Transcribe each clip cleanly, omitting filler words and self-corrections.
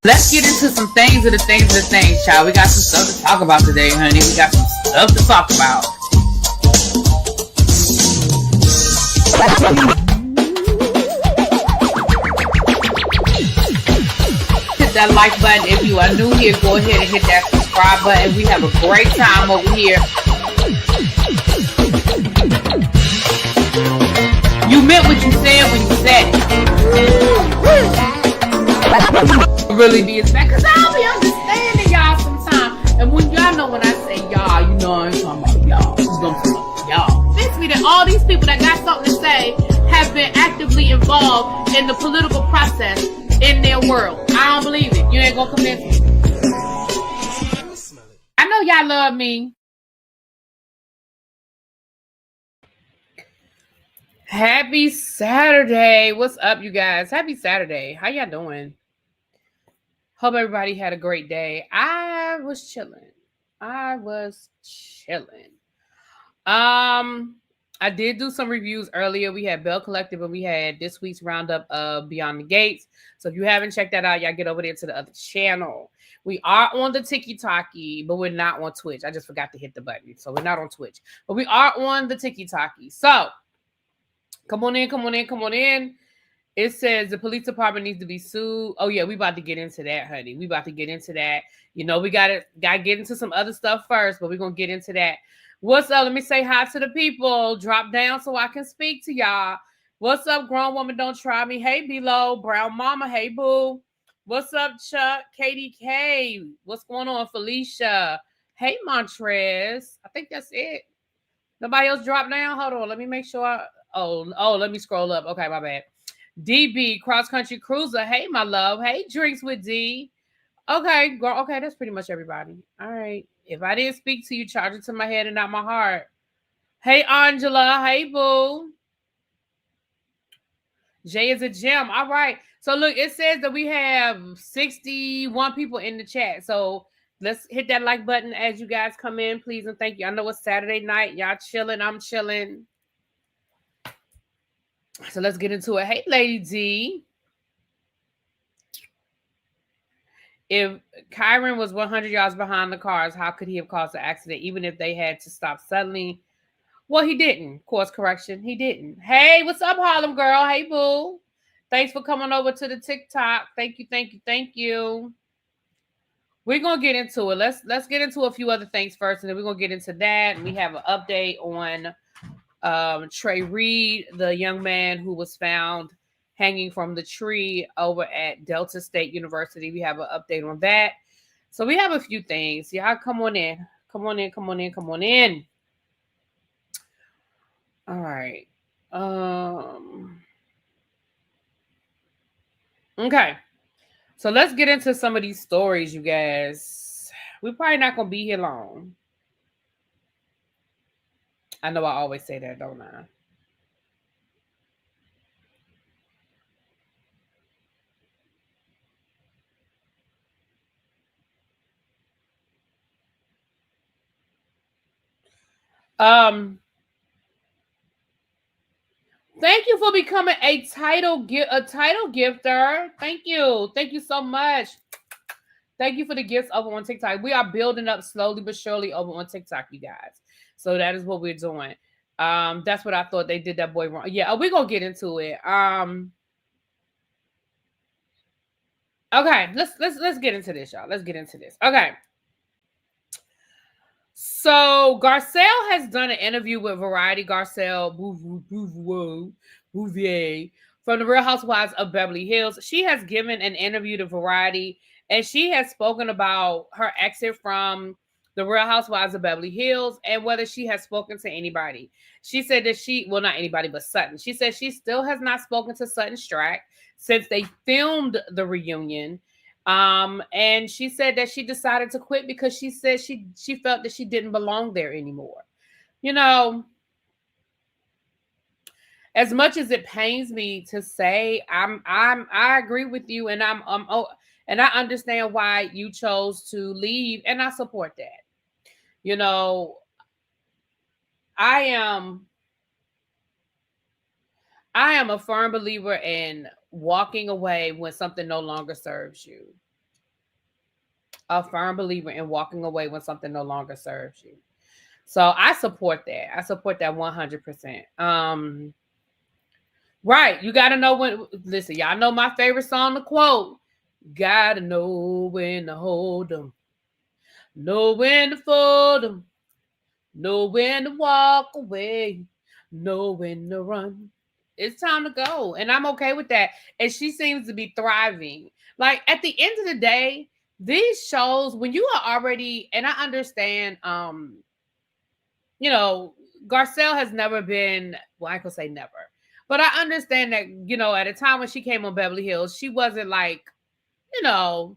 Let's get into some things, child. We got some stuff to talk about today, honey. We got some stuff to talk about. Hit that like button if you are new here. Go ahead and hit that subscribe button. We have a great time over here. You meant what you said when you said it. Really be as bad, because I'll be understanding y'all sometimes. And when y'all know when I say y'all, you know I'm talking about y'all. Who's gonna talk about y'all? Fix me that all these people that got something to say have been actively involved in the political process in their world. I don't believe it. You ain't gonna convince me. I know y'all love me. Happy Saturday. What's up, you guys? Happy Saturday. How y'all doing? Hope everybody had a great day. I was chilling. I did do some reviews earlier. We had Bell Collective and we had this week's roundup of Beyond the Gates. So if you haven't checked that out, y'all get over there to the other channel. We are on the Tiki-Taki, but we're not on Twitch. I just forgot to hit the button. So we're not on Twitch. But we are on the Tiki-Taki. So come on in. It says the police department needs to be sued. Oh, yeah, we about to get into that, honey. We about to get into that. You know, we got to get into some other stuff first, but we're going to get into that. What's up? Let me say hi to the people. Drop down so I can speak to y'all. What's up, grown woman? Don't try me. Hey, Below. Brown Mama. Hey, boo. What's up, Chuck? KDK. What's going on, Felicia? Hey, Montrez. I think that's it. Nobody else drop down? Hold on. Let me make sure. Let me scroll up. Okay, my bad. DB, Cross Country Cruiser. Hey, my love. Hey, Drinks with D. Okay, girl. Okay, that's pretty much everybody. All right. If I didn't speak to you, charge it to my head and not my heart. Hey, Angela. Hey, boo. Jay is a gem. All right. So, look, it says that we have 61 people in the chat. So, let's hit that like button as you guys come in, please, and thank you. I know it's Saturday night. Y'all chilling. I'm chilling. So let's get into it. Hey, Lady D. If Kyren was 100 yards behind the cars, how could he have caused the accident, even if they had to stop suddenly? Well, he didn't. Course correction. He didn't. Hey, what's up, Harlem girl? Hey, boo. Thanks for coming over to the TikTok. Thank you. We're going to get into it. Let's get into a few other things first, and then we're going to get into that. And we have an update on Trey Reed, the young man who was found hanging from the tree over at Delta State University. We have an update on that. So we have a few things. Y'all come on in. All right. Okay. So let's get into some of these stories, you guys. We're probably not going to be here long. I know I always say that, don't I? Thank you for becoming a title gifter. Thank you so much. Thank you for the gifts over on TikTok. We are building up slowly but surely over on TikTok, you guys. So that is what we're doing. That's what I thought. They did that boy wrong. Yeah, we're gonna get into it. Okay, let's get into this, y'all. Let's get into this. Okay. So Garcelle has done an interview with Variety. Garcelle Bouvier from the Real Housewives of Beverly Hills. She has given an interview to Variety, and she has spoken about her exit from the Real Housewives of Beverly Hills and whether she has spoken to anybody. She said that not anybody, but Sutton. She said she still has not spoken to Sutton Strack since they filmed the reunion. And she said that she decided to quit because she said she felt that she didn't belong there anymore. You know, as much as it pains me to say, I agree with you, and and I understand why you chose to leave, and I support that. You know, I am a firm believer in walking away when something no longer serves you. a firm believer in walking away when something no longer serves you. So I support that. I support that 100%. Right. You got to know when, listen, y'all know my favorite song to quote. Got to know when to hold them. Know when to fold them. Know when to walk away. Know when to run. It's time to go. And I'm okay with that. And she seems to be thriving. Like at the end of the day, these shows, when you are already, and I understand, you know, Garcelle has never been, well, I could say never, but I understand that, you know, at a time when she came on Beverly Hills, she wasn't like, you know,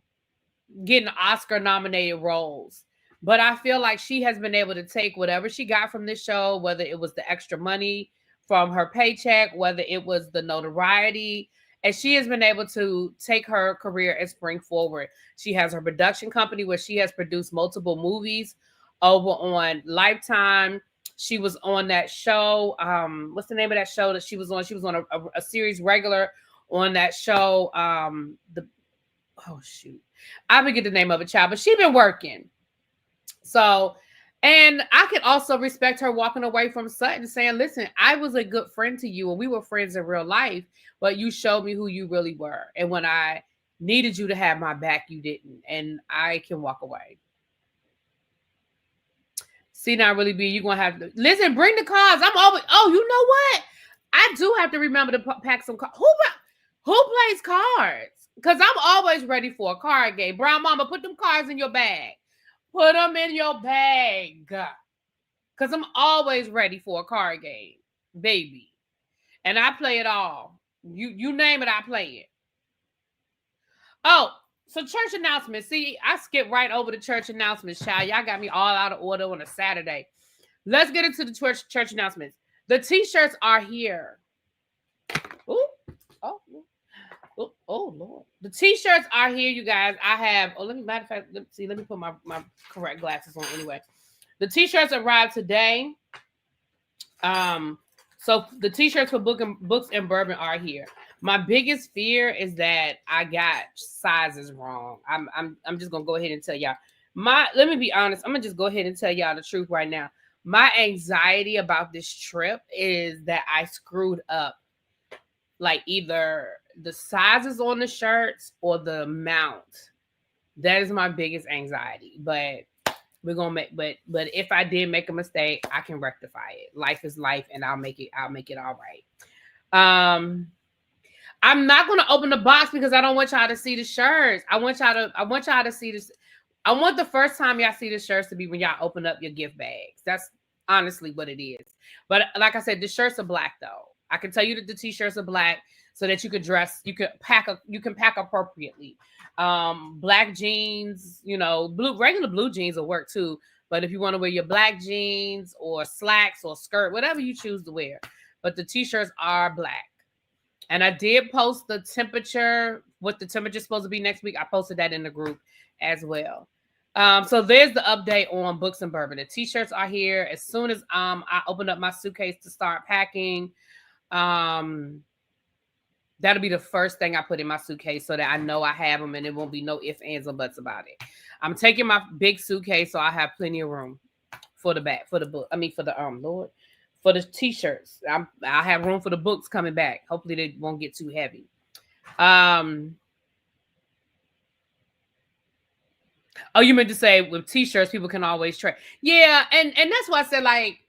getting Oscar nominated roles. But I feel like she has been able to take whatever she got from this show, whether it was the extra money from her paycheck, whether it was the notoriety, and she has been able to take her career and spring forward. She has her production company where she has produced multiple movies over on Lifetime. She was on that show. What's the name of that show that she was on? She was on a series regular on that show. I forget the name of it, child, but she been working. So, and I can also respect her walking away from Sutton saying, listen, I was a good friend to you and we were friends in real life, but you showed me who you really were. And when I needed you to have my back, you didn't. And I can walk away. See, not really be, you're going to have to, listen, bring the cards. I'm always, oh, you know what? I do have to remember to pack some cards. Who plays cards? Because I'm always ready for a card game. Brown Mama, put them cards in your bag. Put them in your bag. Because I'm always ready for a card game, baby. And I play it all. You name it, I play it. Oh, so church announcements. See, I skipped right over the church announcements, child. Y'all got me all out of order on a Saturday. Let's get into the church announcements. The t-shirts are here. Ooh. Oh, Lord. The t-shirts are here, you guys. I have, let me put my correct glasses on anyway. The t-shirts arrived today. So the t-shirts for Books and Bourbon are here. My biggest fear is that I got sizes wrong. I'm just gonna go ahead and tell y'all. Let me be honest. I'm gonna just go ahead and tell y'all the truth right now. My anxiety about this trip is that I screwed up, like either the sizes on the shirts or the amount. That is my biggest anxiety. But we're gonna make. But if I did make a mistake, I can rectify it. Life is life, and I'll make it all right. I'm not gonna open the box because I don't want y'all to see the shirts. I want y'all to see this. I want the first time y'all see the shirts to be when y'all open up your gift bags. That's honestly what it is. But like I said, the shirts are black though. I can tell you that the t-shirts are black so that you could dress, you can pack appropriately. Black jeans, you know, regular blue jeans will work too. But if you want to wear your black jeans or slacks or skirt, whatever you choose to wear. But the t-shirts are black. And I did post the temperature, what the temperature is supposed to be next week. I posted that in the group as well. So there's the update on Books and Bourbon. The t-shirts are here. As soon as I open up my suitcase to start packing, that'll be the first thing I put in my suitcase so that I know I have them and there won't be no ifs, ands, or buts about it. I'm taking my big suitcase so I have plenty of room for the back, for the book. I mean, for the for the t-shirts. I have room for the books coming back. Hopefully they won't get too heavy. Oh, you meant to say with t-shirts, people can always trade. Yeah, and that's why I said like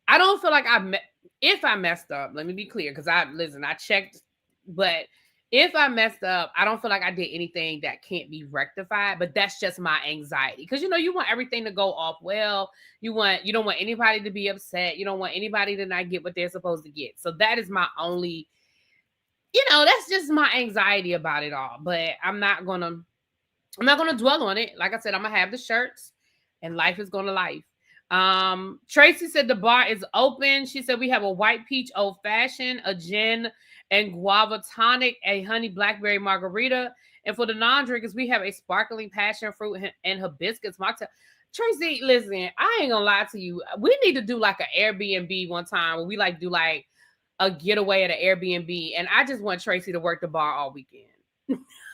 I don't feel like if I messed up, let me be clear, because I checked, but if I messed up, I don't feel like I did anything that can't be rectified, but that's just my anxiety. Because, you know, you want everything to go off well. You don't want anybody to be upset. You don't want anybody to not get what they're supposed to get. So that is my only, you know, that's just my anxiety about it all. But I'm not going to dwell on it. Like I said, I'm going to have the shirts and life is going to life. Tracy said the bar is open. She said we have a white peach old fashioned, a gin and guava tonic, a honey blackberry margarita, and for the non-drinkers we have a sparkling passion fruit and hibiscus mocktail. Tracy, listen, I ain't gonna lie to you. We need to do like an Airbnb one time where we like do like a getaway at an Airbnb, and I just want Tracy to work the bar all weekend.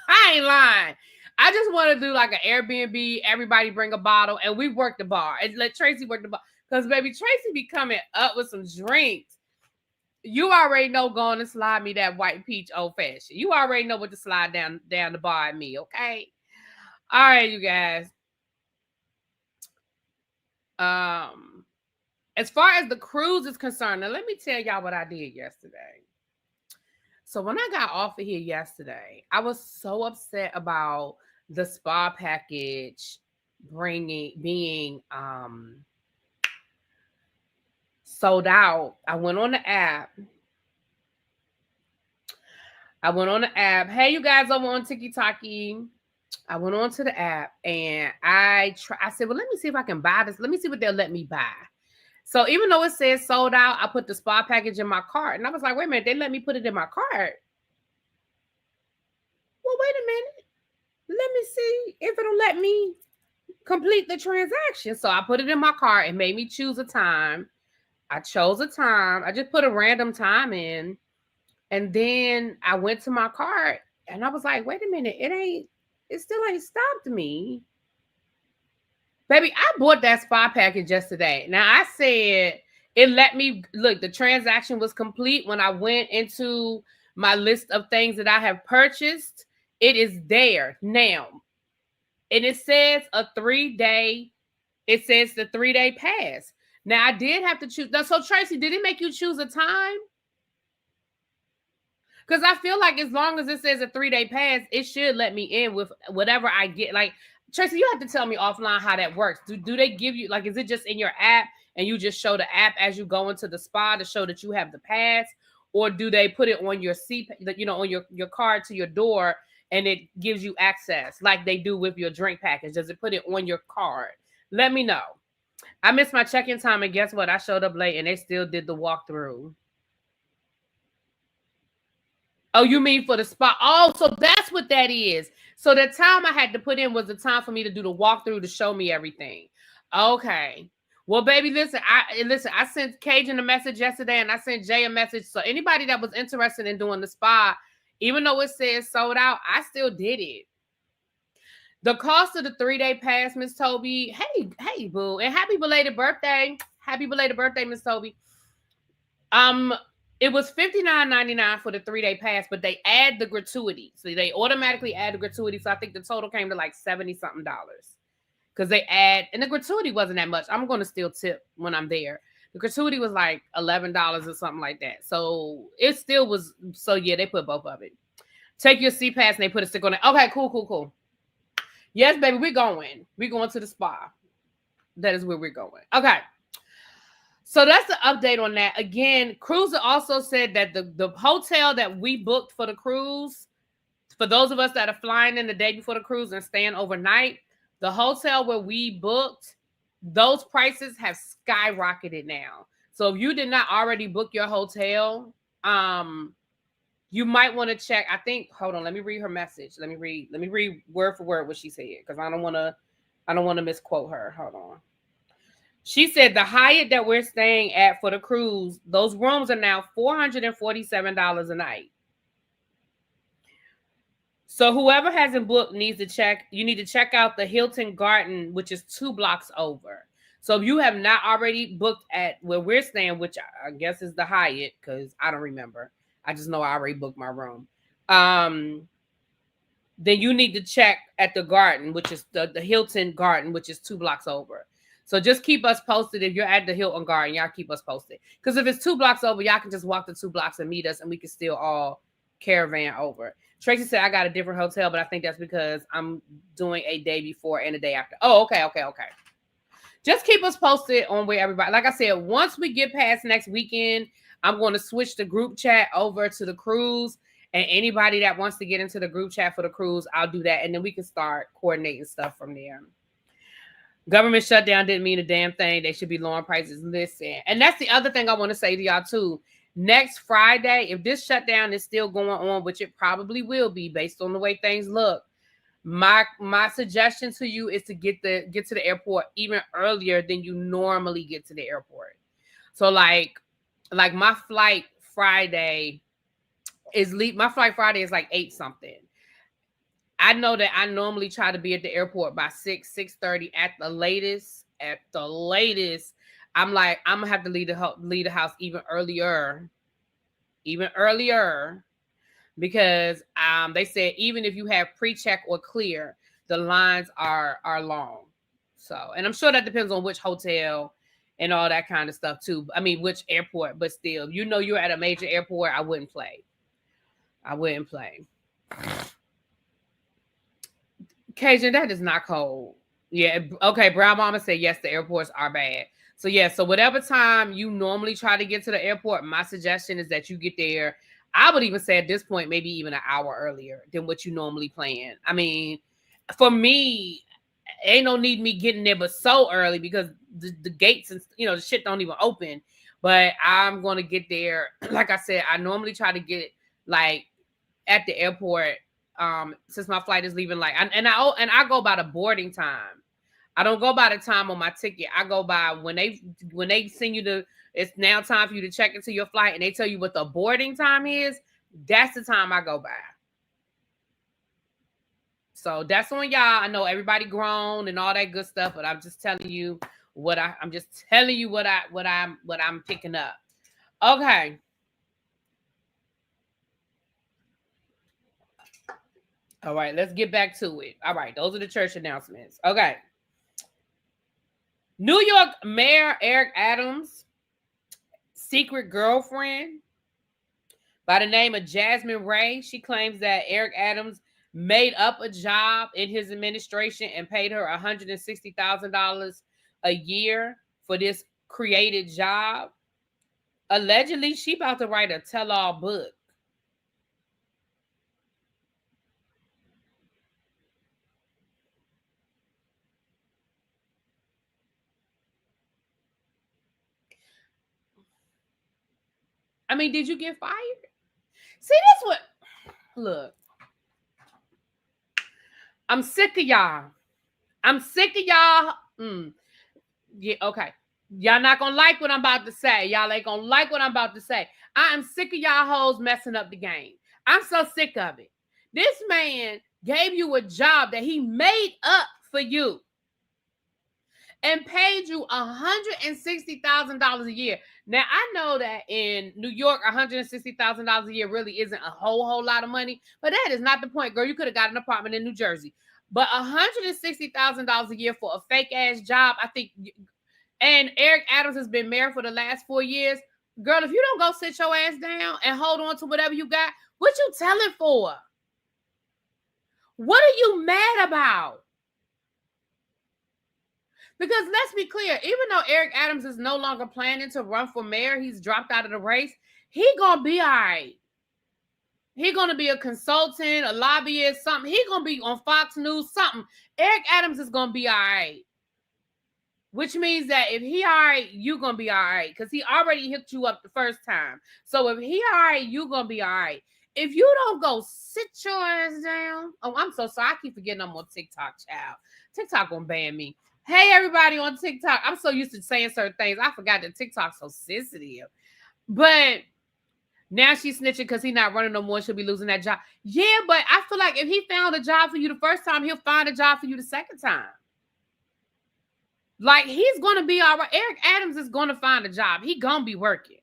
I ain't lying. I just want to do like an Airbnb. Everybody bring a bottle, and we work the bar, and let Tracy work the bar. Because baby, Tracy be coming up with some drinks. You already know going to slide me that white peach old fashioned. You already know what to slide down the bar at me, okay? All right, you guys. As far as the cruise is concerned, now let me tell y'all what I did yesterday. So when I got off of here yesterday, I was so upset about the spa package being sold out. I went on the app. Hey, you guys over on TikTok. I went on to the app and I said, well, let me see if I can buy this. Let me see what they'll let me buy. So even though it says sold out, I put the spa package in my cart. And I was like, wait a minute, they let me put it in my cart. Well, wait a minute. Let me see if it'll let me complete the transaction. So I put it in my cart and made me choose a time. I chose a time. I just put a random time in. And then I went to my cart and I was like, wait a minute, it still ain't stopped me. Baby, I bought that spa package yesterday. Now I said it let me look, the transaction was complete when I went into my list of things that I have purchased. It is there now. And it says the 3-day pass. Now I did have to choose. So Tracy, did it make you choose a time? Because I feel like as long as it says a 3-day pass, it should let me in with whatever I get. Like, Tracy, you have to tell me offline how that works. Do they give you, like, is it just in your app and you just show the app as you go into the spa to show that you have the pass? Or do they put it on your seat, on your card to your door and it gives you access like they do with your drink package? Does it put it on your card? Let me know. I missed my check-in time and guess what? I showed up late and they still did the walkthrough. Oh, you mean for the spa? Oh, so that's what that is. So the time I had to put in was the time for me to do the walkthrough to show me everything. Okay. Well, baby, listen, I sent Cajun a message yesterday and I sent Jay a message. So anybody that was interested in doing the spa, even though it says sold out, I still did it. The cost of the 3-day pass, Miss Toby. Hey, boo. And happy belated birthday. Happy belated birthday, Miss Toby. It was $59.99 for the 3-day pass, but they add the gratuity. So they automatically add the gratuity. So I think the total came to like $70-something. Because they add, and the gratuity wasn't that much. I'm going to still tip when I'm there. The gratuity was like $11 or something like that. So it still was, so yeah, they put both of it. Take your C-Pass and they put a stick on it. Okay, cool. Yes, baby, we're going. We're going to the spa. That is where we're going. Okay. So that's the update on that. Again, Cruiser also said that the hotel that we booked for the cruise, for those of us that are flying in the day before the cruise and staying overnight, the hotel where we booked, those prices have skyrocketed now. So if you did not already book your hotel, you might want to check. I think, hold on, let me read her message. Let me read word for word what she said, because I don't want to misquote her. Hold on. She said the Hyatt that we're staying at for the cruise, those rooms are now $447 a night. So whoever hasn't booked needs to check. You need to check out the Hilton Garden, which is 2 blocks over. So if you have not already booked at where we're staying, which I guess is the Hyatt, because I don't remember. I just know I already booked my room. Then you need to check at the Garden, which is the Hilton Garden, which is 2 blocks over. So just keep us posted. If you're at the Hilton Garden, y'all keep us posted. Because if it's 2 blocks over, y'all can just walk the 2 blocks and meet us, and we can still all caravan over. Tracy said I got a different hotel, but I think that's because I'm doing a day before and a day after. Oh, okay. Just keep us posted on where everybody. Like I said, once we get past next weekend, I'm going to switch the group chat over to the cruise. And anybody that wants to get into the group chat for the cruise, I'll do that. And then we can start coordinating stuff from there. Government shutdown didn't mean a damn thing. They should be lowering prices. Listen. And that's the other thing I want to say to y'all too. Next Friday, if this shutdown is still going on, which it probably will be based on the way things look, my suggestion to you is to get to the airport even earlier than you normally get to the airport. So like my flight Friday is like 8 something. I know that I normally try to be at the airport by 6:30 at the latest. At the latest, I'm like, I'm gonna have to leave the house even earlier, because they said even if you have pre-check or clear, the lines are long. So, and I'm sure that depends on which hotel and all that kind of stuff too. I mean, which airport, but still, you're at a major airport, I wouldn't play. Cajun, that is not cold. Yeah, okay. Brown Mama said yes, the airports are bad. So yeah, so whatever time you normally try to get to the airport, my suggestion is that you get there. I would even say at this point, maybe even an hour earlier than what you normally plan. I mean, for me, ain't no need me getting there but so early, because the gates and the shit don't even open. But I'm gonna get there. Like I said, I normally try to get like at the airport, since my flight is leaving, like, I go by the boarding time. I don't go by the time on my ticket. I go by when they send you it's now time for you to check into your flight, and they tell you what the boarding time is. That's the time I go by. So that's on y'all. I know everybody grown and all that good stuff, but I'm just telling you what I'm picking up. Okay. All right, let's get back to it. All right, those are the church announcements. Okay. New York Mayor Eric Adams' secret girlfriend by the name of Jasmine Ray. She claims that Eric Adams made up a job in his administration and paid her $160,000 a year for this created job. Allegedly, she about to write a tell-all book. I mean, did you get fired? See, that's what... Look. I'm sick of y'all. Yeah, okay. Y'all not gonna like what I'm about to say. Y'all ain't gonna like what I'm about to say. I am sick of y'all hoes messing up the game. I'm so sick of it. This man gave you a job that he made up for you and paid you $160,000 a year. Now, I know that in New York, $160,000 a year really isn't a whole lot of money, but that is not the point, girl. You could have got an apartment in New Jersey. But $160,000 a year for a fake ass job, I think. And Eric Adams has been mayor for the last 4 years. Girl, if you don't go sit your ass down and hold on to whatever you got, what you telling for? What are you mad about? Because let's be clear, even though Eric Adams is no longer planning to run for mayor, he's dropped out of the race, he gonna be all right. He gonna be a consultant, a lobbyist, something. He gonna be on Fox News, something. Eric Adams is gonna be all right. Which means that if he all right, you gonna be all right. Because he already hooked you up the first time. So if he all right, you gonna be all right. If you don't go sit your ass down. Oh, I'm so sorry. I keep forgetting I'm on TikTok, child. TikTok gonna ban me. Hey, everybody on TikTok. I'm so used to saying certain things. I forgot that TikTok's so sensitive. But now she's snitching because he's not running no more. She'll be losing that job. Yeah, but I feel like if he found a job for you the first time, he'll find a job for you the second time. Like, he's going to be all right. Eric Adams is going to find a job. He going to be working.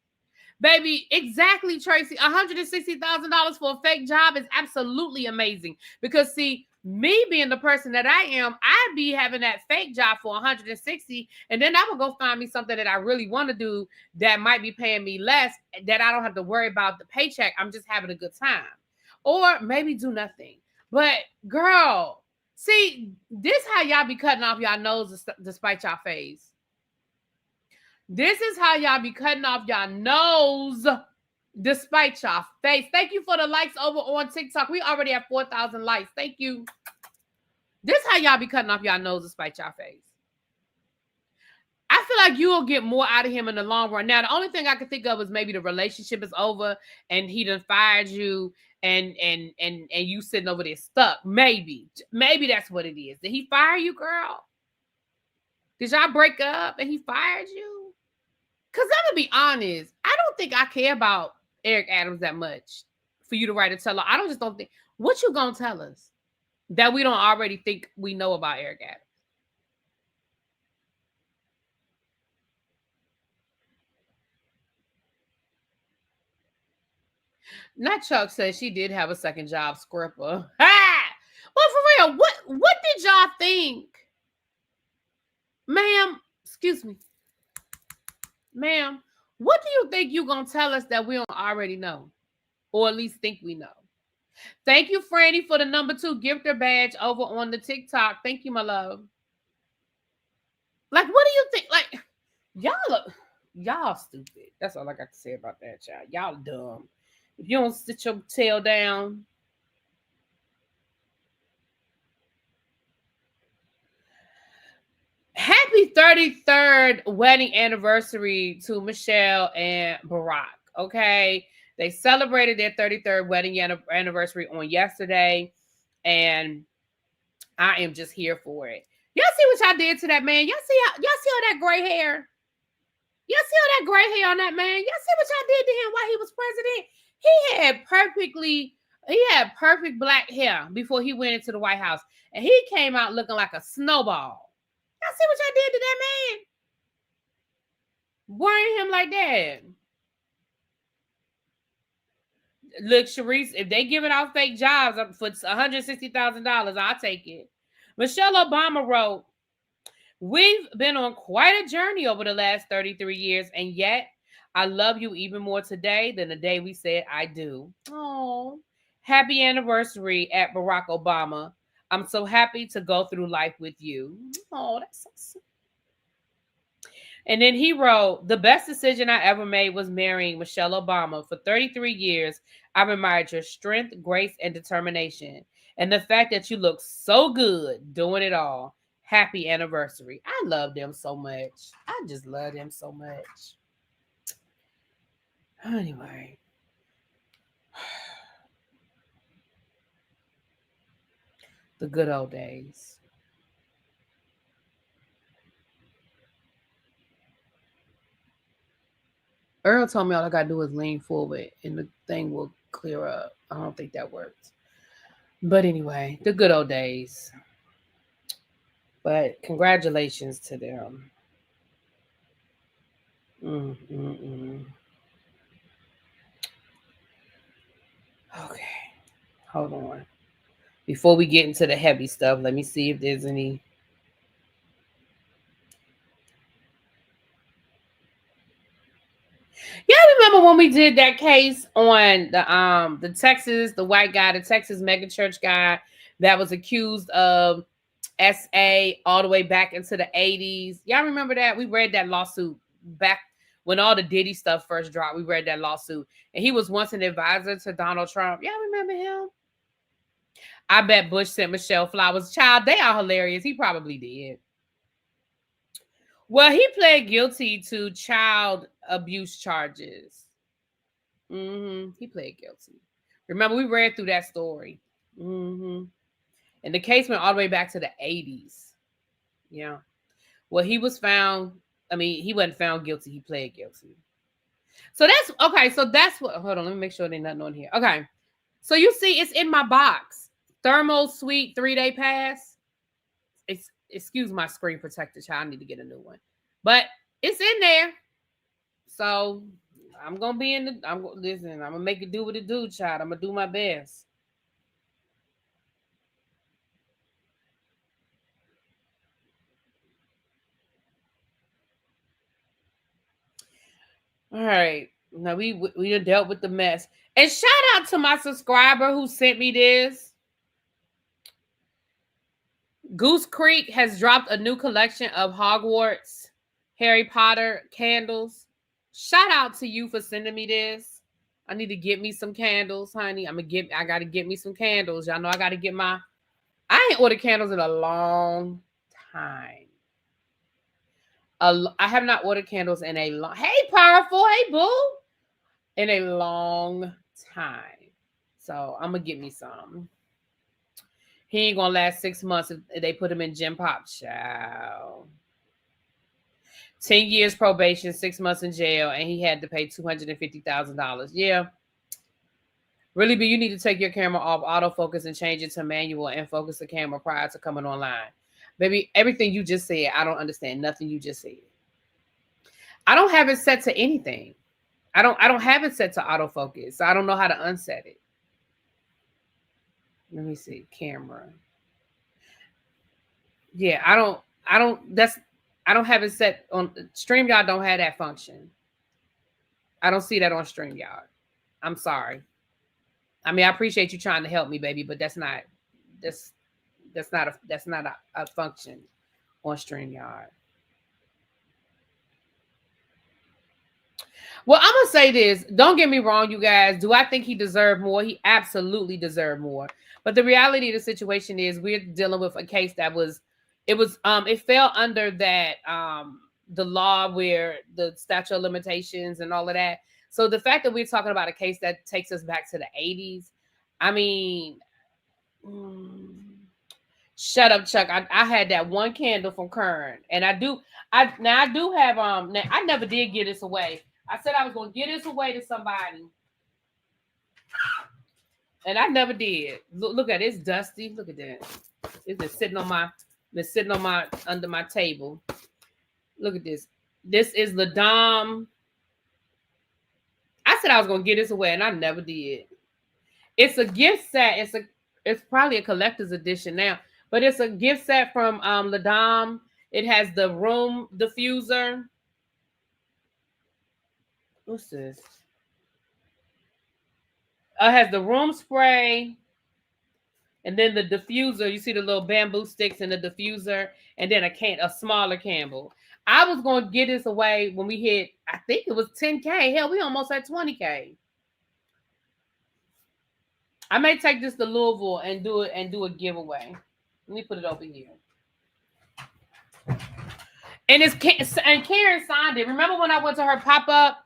Baby, exactly, Tracy. $160,000 for a fake job is absolutely amazing. Because, see, me being the person that I am, I'd be having that fake job for 160, and then I would go find me something that I really want to do that might be paying me less, that I don't have to worry about the paycheck. I'm just having a good time. Or maybe do nothing. But, girl, see, this how y'all be cutting off y'all nose despite y'all face. This is how y'all be cutting off y'all nose despite y'all face. Thank you for the likes over on TikTok. We already have 4,000 likes. Thank you. This how y'all be cutting off y'all nose despite y'all face. I feel like you will get more out of him in the long run. Now, the only thing I can think of is maybe the relationship is over and he done fired you and you sitting over there stuck. Maybe that's what it is. Did he fire you, girl? Did y'all break up and he fired you? Because I'm going to be honest, I don't think I care about Eric Adams that much for you to write a tell-all. I don't think. What you going to tell us? that we don't already think we know about Eric Adams? Not Chuck says she did have a second job, Scripper. Ha! Well, for real, what did y'all think? Ma'am, excuse me. Ma'am, what do you think you're going to tell us that we don't already know? Or at least think we know? Thank you, Franny, for the number 2 gifter badge over on the TikTok. Thank you, my love. Like, what do you think? Like, y'all stupid. That's all I got to say about that, child. Y'all dumb. If you don't sit your tail down. Happy 33rd wedding anniversary to Michelle and Barack. Okay. They celebrated their 33rd wedding anniversary on yesterday. And I am just here for it. Y'all see what y'all did to that man? Y'all see all that gray hair? Y'all see all that gray hair on that man? Y'all see what y'all did to him while he was president? He had perfect black hair before he went into the White House. And he came out looking like a snowball. Y'all see what y'all did to that man? Worrying him like that. Look, Sharice, if they giving out fake jobs for $160,000, I'll take it. Michelle Obama wrote, "We've been on quite a journey over the last 33 years, and yet I love you even more today than the day we said I do." Oh, happy anniversary at Barack Obama. I'm so happy to go through life with you. Oh, that's so sweet. And then he wrote, "The best decision I ever made was marrying Michelle Obama. For 33 years, I've admired your strength, grace, and determination. And the fact that you look so good doing it all. Happy anniversary." I love them so much. I just love them so much. Anyway. The good old days. Earl told me all I gotta do is lean forward and the thing will clear up. I don't think that works. But anyway, the good old days. But congratulations to them. Okay. Hold on. Before we get into the heavy stuff, let me see if there's any. Yeah, remember when we did that case on the Texas mega church guy that was accused of SA all the way back into the 80s. Y'all remember that? We read that lawsuit back when all the Diddy stuff first dropped. We read that lawsuit. And he was once an advisor to Donald Trump. Y'all remember him? I bet Bush sent Michelle flowers. Child, they are hilarious. He probably did. Well, he pled guilty to child abuse charges. He pled guilty. Remember, we read through that story. And the case went all the way back to the 80s. Yeah. Well, he was found. I mean, he wasn't found guilty. He pled guilty. So that's okay. So that's what. Hold on. Let me make sure there's nothing on here. Okay. So you see, it's in my box. Thermo Sweet 3-day pass. Excuse my screen protector, child. I need to get a new one. But it's in there. So I'm gonna be in the. I'm gonna make it do what it do, child. I'm gonna do my best. All right. Now we dealt with the mess. And shout out to my subscriber who sent me this. Goose Creek has dropped a new collection of Hogwarts Harry Potter candles. Shout out to you for sending me this. I need to get me some candles, honey. I gotta get me some candles. Y'all know I gotta get I ain't ordered candles in a long time. I have not ordered candles in a long. Hey, powerful. Hey, boo. In a long time. So I'm gonna get me some. He ain't gonna last 6 months if they put him in Gym Pop. Child. 10 years probation, 6 months in jail, and he had to pay $250,000. Yeah. Really, but you need to take your camera off autofocus and change it to manual and focus the camera prior to coming online. Baby, everything you just said, I don't understand nothing you just said. I don't have it set to anything. I don't have it set to autofocus. So I don't know how to unset it. Let me see. Camera. Yeah, I don't have it set on StreamYard. Don't have that function. I don't see that on StreamYard. I'm sorry. I mean, I appreciate you trying to help me, baby, but that's not a function on StreamYard. Well, I'm gonna say this. Don't get me wrong, you guys. Do I think he deserved more? He absolutely deserved more. But the reality of the situation is we're dealing with a case that it fell under that the law where the statute of limitations and all of that. So the fact that we're talking about a case that takes us back to the 80s, I mean, shut up, Chuck. I had that one candle from Kern, and I do have now I never did give this away. I said I was gonna give this away to somebody, and I never did. Look at it, it's dusty. Look at that. It's been sitting on my under my table. Look at this. This is Ladom. I said I was gonna give this away, and I never did. It's a gift set. It's probably a collector's edition now, but it's a gift set from Ladom. It has the room diffuser. What's this? It has the room spray, and then the diffuser. You see the little bamboo sticks in the diffuser, and then a smaller candle. I was going to get this away when we hit, I think it was 10K. Hell, we almost at 20K. I may take this to Louisville and do a giveaway. Let me put it over here. And Kyren signed it. Remember when I went to her pop-up?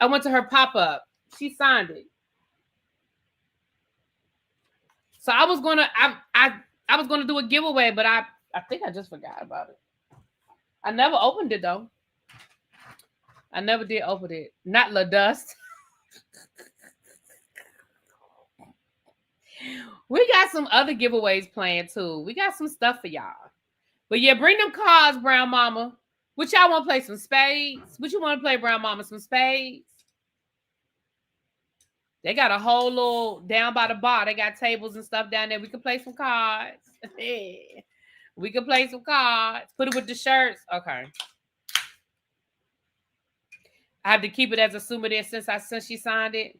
I went to her pop-up. She signed it. So I was gonna do a giveaway, but I think I just forgot about it. I never opened it though. I never did open it. Not La Dust. We got some other giveaways planned too. We got some stuff for y'all. But yeah, bring them cards, Brown Mama. What y'all want to play some spades? What you want to play, Brown Mama? Some spades? They got a whole little down by the bar. They got tables and stuff down there. We can play some cards. We can play some cards. Put it with the shirts. Okay. I have to keep it as a souvenir since she signed it.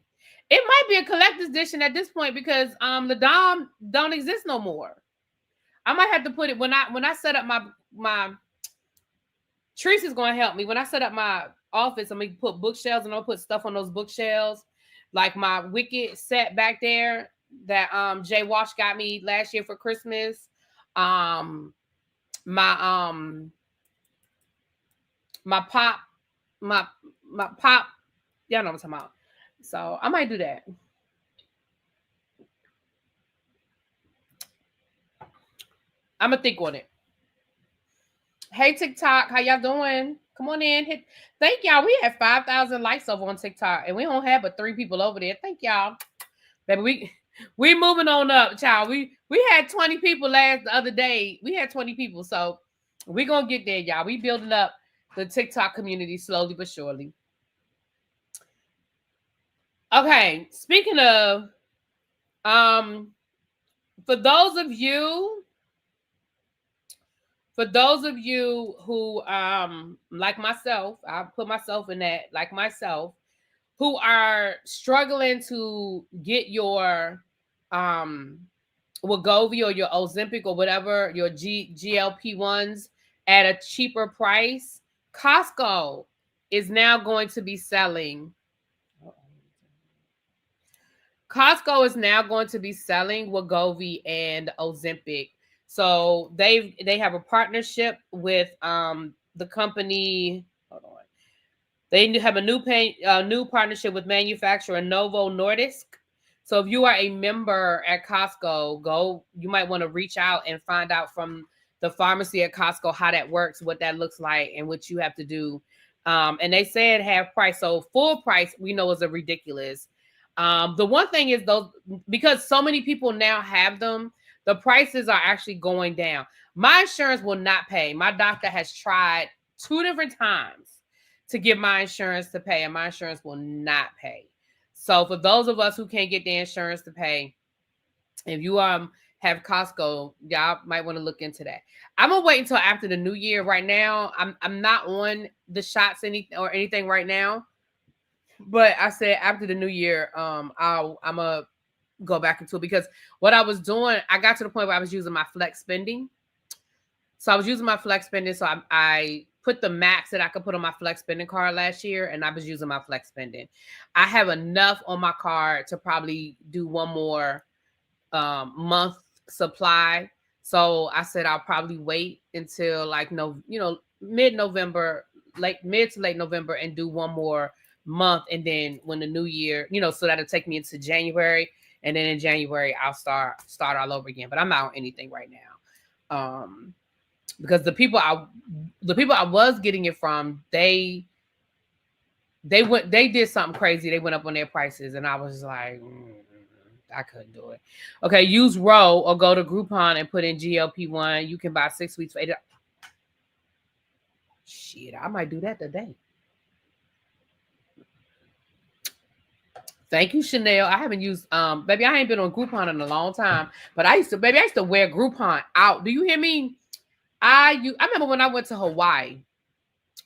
It might be a collector's edition at this point because the Dom don't exist no more. I might have to put it when I set up my Teresa's gonna help me. When I set up my office, I'm gonna put bookshelves and I'll put stuff on those bookshelves. Like my Wicked set back there that Jay Wash got me last year for Christmas. My pop, y'all know what I'm talking about. So I might do that. I'm gonna think on it. Hey TikTok, how y'all doing? Come on in. Thank y'all. We had 5,000 likes over on TikTok, and we don't have but 3 people over there. Thank y'all, baby. We moving on up, child. We had 20 people the other day. We had 20 people, so we gonna get there, y'all. We building up the TikTok community slowly but surely. Okay, speaking of, for those of you who, like myself, I put myself in that, like myself, who are struggling to get your Wegovy or your Ozempic or whatever, your GLP-1s at a cheaper price, Costco is now going to be selling. Costco is now going to be selling Wegovy and Ozempic. So they have a partnership with the company. Hold on. They have a new partnership with manufacturer Novo Nordisk. So if you are a member at Costco, you might want to reach out and find out from the pharmacy at Costco how that works, what that looks like, and what you have to do. And they said half price. So full price, we know is a ridiculous. The one thing is those, because so many people now have them, the prices are actually going down. My insurance will not pay. My doctor has tried 2 different times to get my insurance to pay, and my insurance will not pay. So for those of us who can't get the insurance to pay, if you have Costco, y'all might want to look into that. I'm gonna wait until after the new year. Right now, I'm not on the shots anything right now. But I said after the new year, I'm gonna go back into it, because what I was doing, I got to the point where I was using my flex spending. So I was using my flex spending. So I put the max that I could put on my flex spending card last year, and I was using my flex spending. I have enough on my card to probably do one more month supply. So I said I'll probably wait until like mid-November, mid to late November, and do one more month. And then when the new year, so that'll take me into January. And then in January, I'll start all over again. But I'm not on anything right now. Because the people I was getting it from, they did something crazy. They went up on their prices, and I was like, I couldn't do it. Okay, use Row or go to Groupon and put in GLP-1. You can buy 6 weeks for $8. Shit, I might do that today. Thank you, Chanel. I haven't used baby, I ain't been on Groupon in a long time, but I used to wear Groupon out. Do you hear me? I remember when I went to Hawaii.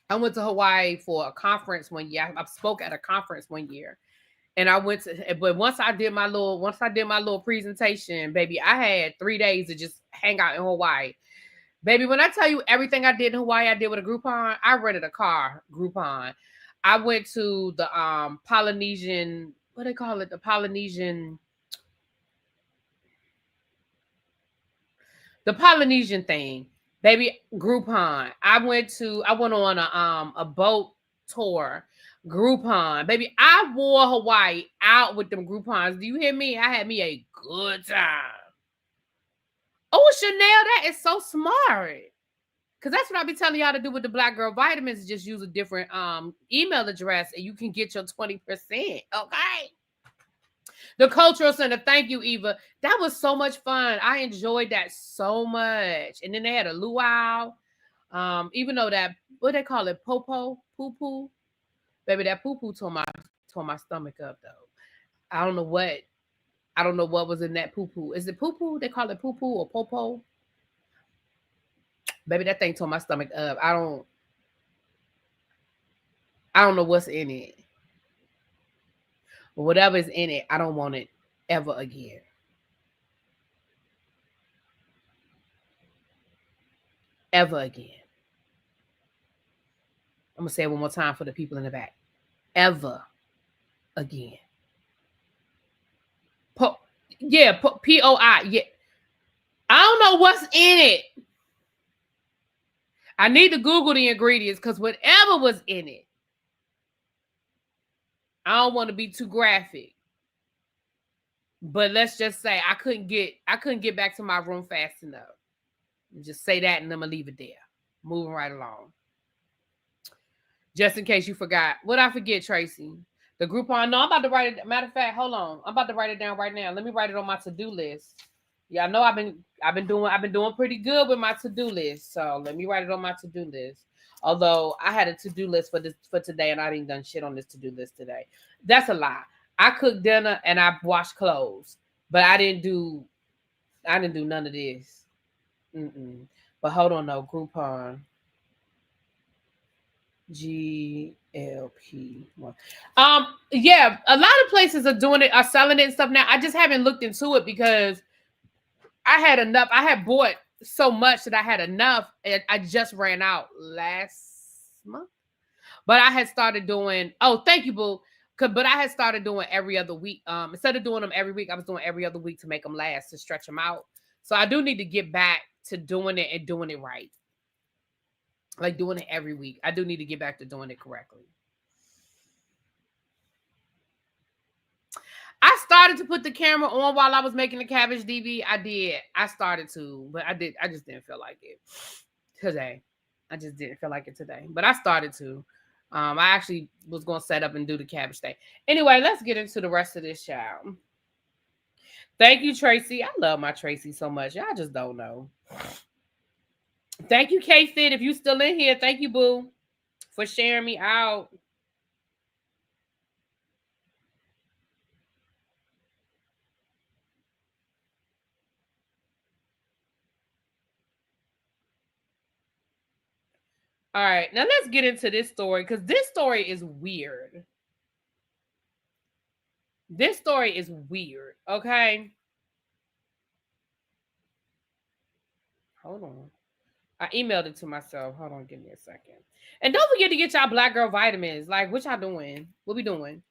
I went to Hawaii for a conference one year. I spoke at a conference one year. And I went to, but once I did my little presentation, baby, I had 3 days to just hang out in Hawaii. Baby, when I tell you everything I did in Hawaii, I did with a Groupon. I rented a car, Groupon. I went to the Polynesian, what they call it? The Polynesian thing. Baby, Groupon. I went on a boat tour. Groupon. Baby, I wore Hawaii out with them Groupons. Do you hear me? I had me a good time. Oh, Chanel, that is so smart. Because that's what I be telling y'all to do with the Black Girl Vitamins. Just use a different email address and you can get your 20%. Okay? The Cultural Center. Thank you, Eva. That was so much fun. I enjoyed that so much. And then they had a luau. Even though that, what they call it, poo-poo. Baby, that poo-poo tore my stomach up, though. I don't know what was in that poo-poo. Is it poo-poo? They call it poo-poo or popo? Baby, that thing tore my stomach up. I don't know what's in it. But whatever's in it, I don't want it ever again. Ever again. I'm going to say it one more time for the people in the back. Ever again. POI. Yeah. I don't know what's in it. I need to Google the ingredients because whatever was in it, I don't want to be too graphic. But let's just say I couldn't get back to my room fast enough. Just say that and I'm going to leave it there. Moving right along. Just in case you forgot. What I forget, Tracy? The Groupon. No, I'm about to write it. Matter of fact, hold on. I'm about to write it down right now. Let me write it on my to-do list. Yeah, I know I've been doing pretty good with my to-do list. So let me write it on my to-do list. Although I had a to-do list for today and I didn't done shit on this to-do list today. That's a lie. I cooked dinner and I washed clothes, but I didn't do none of this. But hold on though, Groupon. GLP-1. Yeah, a lot of places are selling it and stuff now. I just haven't looked into it because I had enough. I had bought so much that I had enough. And I just ran out last month. But I had started doing, thank you, boo. But I had started doing every other week. Instead of doing them every week, I was doing every other week to make them last, to stretch them out. So I do need to get back to doing it and doing it right. Like doing it every week. I do need to get back to doing it correctly. I started to put the camera on while I was making the cabbage DB. I did. I started to, but I just didn't feel like it today. I just didn't feel like it today, but I started to. I actually was going to set up and do the cabbage thing. Anyway, let's get into the rest of this show. Thank you, Tracy. I love my Tracy so much. Y'all just don't know. Thank you, K-Fit. If you still in here, thank you, boo, for sharing me out. All right, now let's get into this story because this story is weird. This story is weird, okay? Hold on. I emailed it to myself. Hold on, give me a second. And don't forget to get y'all Black Girl vitamins. Like, what y'all doing? What we doing?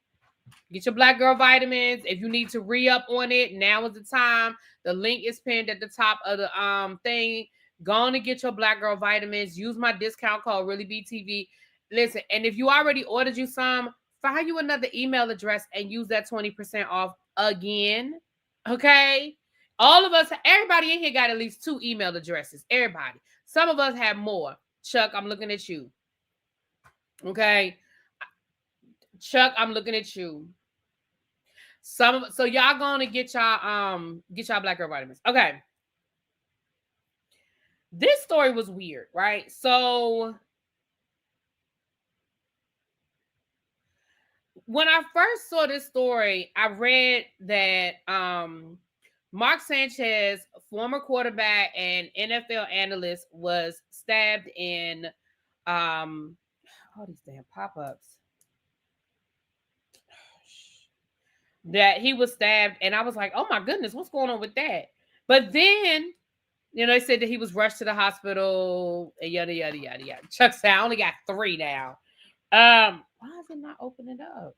Get your Black Girl vitamins. If you need to re-up on it, now is the time. The link is pinned at the top of the thing. Go on and get your Black Girl vitamins. Use my discount code ReallyBTV. Listen, and if you already ordered you some, find you another email address and use that 20% off again. Okay? All of us, everybody in here got at least 2 email addresses. Everybody. Some of us have more. Chuck, I'm looking at you. Okay? Chuck, I'm looking at you. So y'all gonna get y'all Black Girl vitamins. Okay. This story was weird, right? So when I first saw this story, I read that Mark Sanchez, former quarterback and NFL analyst, was stabbed in all these damn pop-ups. That he was stabbed, and I was like, oh my goodness, what's going on with that? But then, they said that he was rushed to the hospital, and yada yada yada yada. Chuck said, I only got 3 now. Why is it not opening up?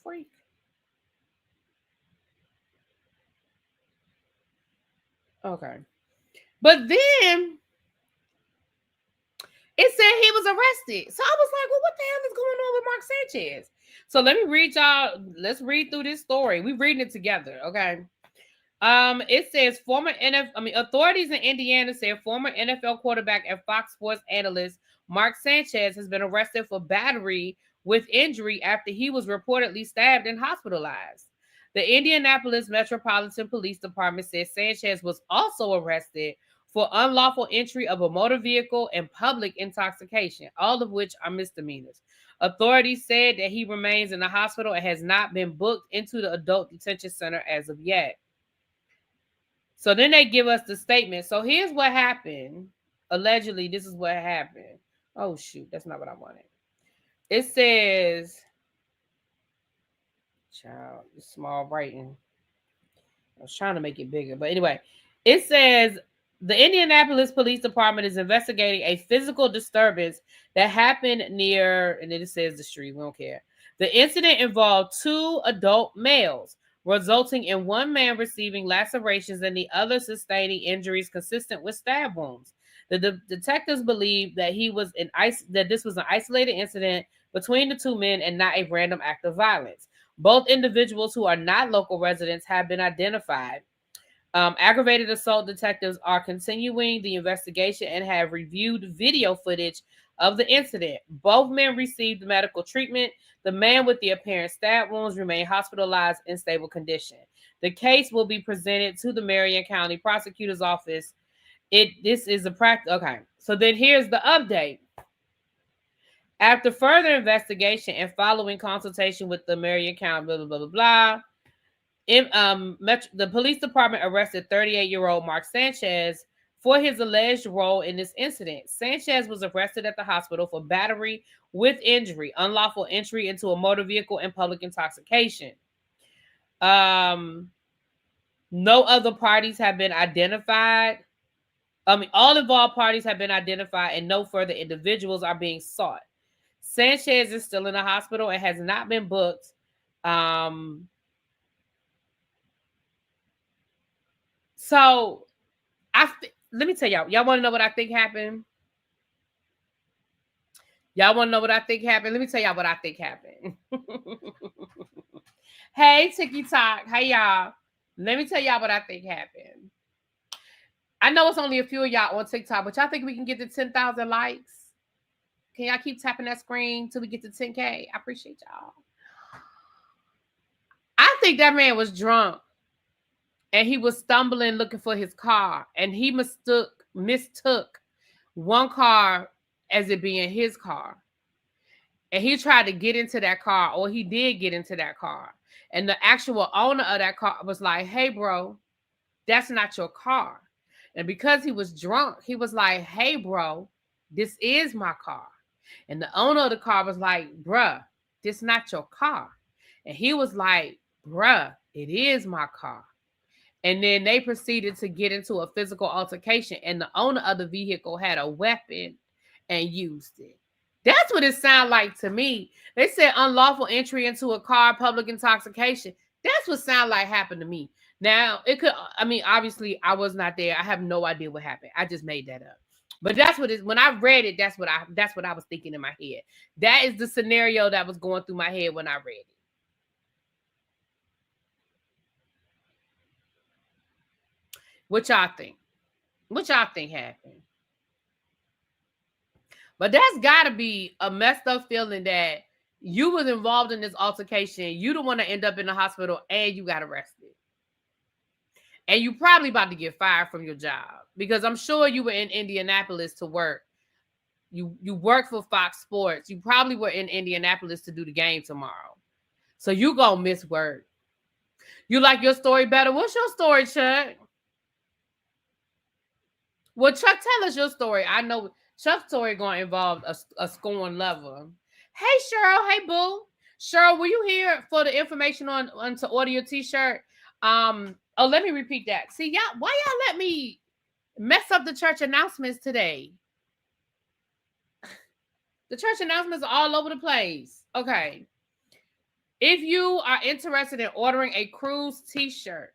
Freak. Okay. But then it said he was arrested. So I was like, well, what the hell is going on with Mark Sanchez? So let me read y'all. Let's read through this story. We're reading it together, okay? It says authorities in Indiana said former NFL quarterback and Fox Sports analyst Mark Sanchez has been arrested for battery with injury after he was reportedly stabbed and hospitalized. The Indianapolis Metropolitan Police Department said Sanchez was also arrested for unlawful entry of a motor vehicle and public intoxication, all of which are misdemeanors. Authorities said that he remains in the hospital and has not been booked into the adult detention center as of yet. So then they give us the statement. So here's what happened. Allegedly, this is what happened. Oh, shoot. That's not what I wanted. It says, child, small writing. I was trying to make it bigger. But anyway, it says, the Indianapolis Police Department is investigating a physical disturbance that happened near, and then it says the street. We don't care. The incident involved 2 adult males, resulting in one man receiving lacerations and the other sustaining injuries consistent with stab wounds. The detectives believe that this was an isolated incident between the 2 men and not a random act of violence. Both individuals who are not local residents have been identified. Aggravated assault detectives are continuing the investigation and have reviewed video footage of the incident. Both men received medical treatment. The man with the apparent stab wounds remained hospitalized in stable condition. The case will be presented to the Marion County Prosecutor's Office. This is a practice. Okay, so then here's the update. After further investigation and following consultation with the Marion County, blah, blah, blah, blah, blah, the police department arrested 38-year-old Mark Sanchez for his alleged role in this incident. Sanchez was arrested at the hospital for battery with injury, unlawful entry into a motor vehicle, and public intoxication. No other parties have been identified. All involved parties have been identified, and no further individuals are being sought. Sanchez is still in the hospital and has not been booked. So, let me tell y'all. Y'all want to know what I think happened? Y'all want to know what I think happened? Let me tell y'all what I think happened. Hey, TikTok. Hey, y'all. Let me tell y'all what I think happened. I know it's only a few of y'all on TikTok, but y'all think we can get to 10,000 likes? Can y'all keep tapping that screen till we get to 10K? I appreciate y'all. I think that man was drunk and he was stumbling looking for his car, and he mistook one car as it being his car. And he tried to get into that car, or he did get into that car. And the actual owner of that car was like, hey, bro, that's not your car. And because he was drunk, he was like, hey, bro, this is my car. And the owner of the car was like, bruh, this not your car. And he was like, bruh, it is my car. And then they proceeded to get into a physical altercation. And the owner of the vehicle had a weapon and used it. That's what it sounded like to me. They said unlawful entry into a car, public intoxication. That's what sounded like happened to me. Now, it could, I mean, obviously, I was not there. I have no idea what happened. I just made that up. But that's what it, when I read it, that's what I was thinking in my head. That is the scenario that was going through my head when I read it. What y'all think? What y'all think happened? But that's got to be a messed up feeling that you was involved in this altercation. You don't want to end up in the hospital and you got arrested. And you probably about to get fired from your job because I'm sure you were in Indianapolis to work. You work for Fox Sports. You probably were in Indianapolis to do the game tomorrow. So you gonna miss work. You like your story better? What's your story, Chuck? Well, Chuck, tell us your story. I know Chuck's story going to involve a scorn lover. Hey, Cheryl. Hey, boo. Cheryl, were you here for the information on to order your t-shirt? Oh, let me repeat that. See, y'all, why y'all let me mess up the church announcements today? The church announcements are all over the place. Okay. If you are interested in ordering a cruise t-shirt,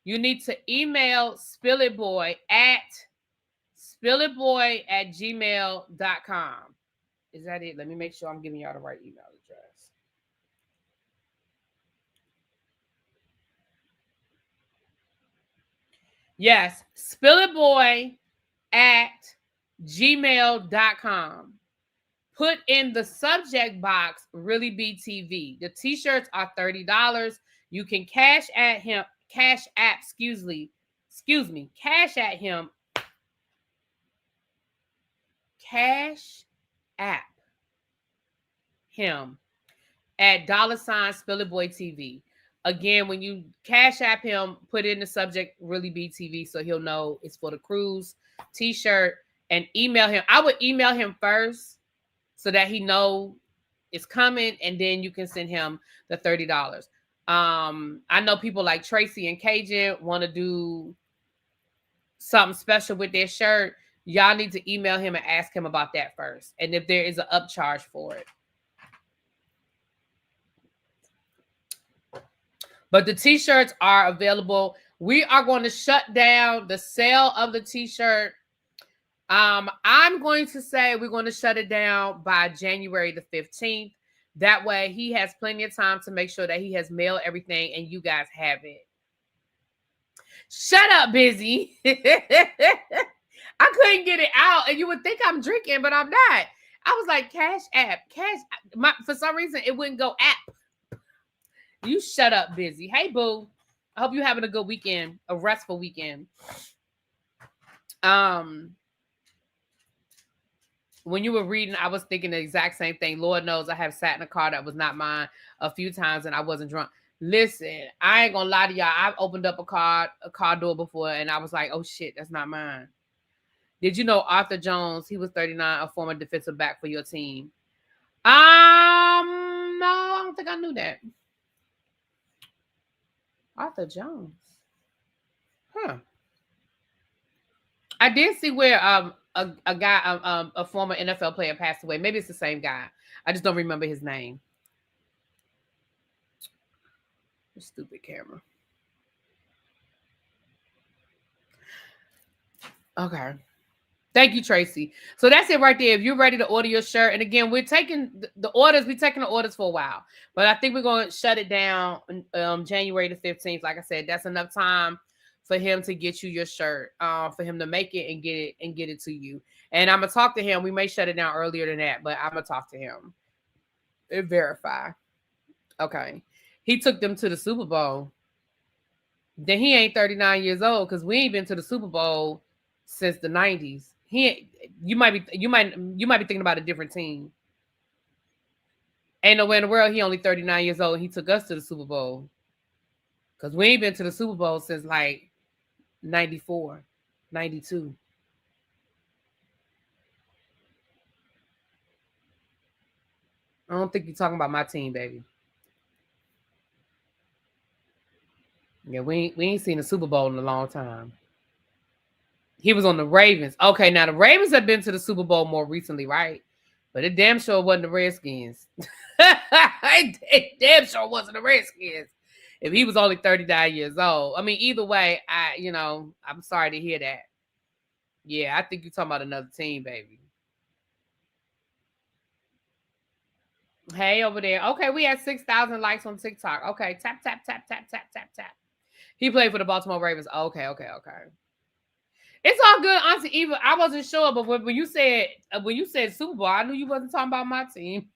you need to email spillitboy@gmail.com. Is that it? Let me make sure I'm giving y'all the right email address. Yes, spillitboy@gmail.com. Put in the subject box ReallyBTV. The t-shirts are $30. You can cash at him at $$SpillitBoyTV. Again, when you cash app him, put in the subject ReallyBTV so he'll know it's for the cruise t-shirt, and email him. I would email him first so that he know it's coming, and then you can send him the $30. I know people like Tracy and Cajun want to do something special with their shirt. Y'all need to email him and ask him about that first, and if there is an upcharge for it. But the t-shirts are available. We are going to shut down the sale of the t-shirt. I'm going to say we're going to shut it down by January the 15th. That way he has plenty of time to make sure that he has mailed everything and you guys have it. Shut up, Busy. I couldn't get it out, and you would think I'm drinking, but I'm not. I was like, cash app. For some reason, it wouldn't go app. You shut up, Busy. Hey, boo. I hope you're having a good weekend, a restful weekend. When you were reading, I was thinking the exact same thing. Lord knows I have sat in a car that was not mine a few times and I wasn't drunk. Listen, I ain't gonna lie to y'all. I've opened up a car door before and I was like, oh shit, that's not mine. Did you know Arthur Jones, he was 39, a former defensive back for your team? No, I don't think I knew that. Arthur Jones. Huh. I did see where a guy, a former NFL player passed away. Maybe it's the same guy. I just don't remember his name. Stupid camera. Okay. Thank you, Tracy. So that's it right there. If you're ready to order your shirt, and again, we're taking the orders. We're taking the orders for a while, but I think we're going to shut it down January the 15th. Like I said, that's enough time for him to get you your shirt, for him to make it and get it to you. And I'm going to talk to him. We may shut it down earlier than that, but I'm going to talk to him and verify. Okay. He took them to the Super Bowl. Then he ain't 39 years old because we ain't been to the Super Bowl since the 90s. You might be thinking about a different team. Ain't nowhere in the world he only 39 years old. He took us to the Super Bowl. Because we ain't been to the Super Bowl since like 94, 92. I don't think you're talking about my team, baby. Yeah, we ain't seen a Super Bowl in a long time. He was on the Ravens. Okay, now the Ravens have been to the Super Bowl more recently, right? But it damn sure wasn't the Redskins. It damn sure wasn't the Redskins. If he was only 39 years old. I mean, either way, I'm sorry to hear that. Yeah, I think you're talking about another team, baby. Hey, over there. Okay, we had 6,000 likes on TikTok. Okay, tap, tap, tap, tap, tap, tap, tap. He played for the Baltimore Ravens. Okay. It's all good, Auntie Eva. I wasn't sure, but when you said Super Bowl, I knew you wasn't talking about my team.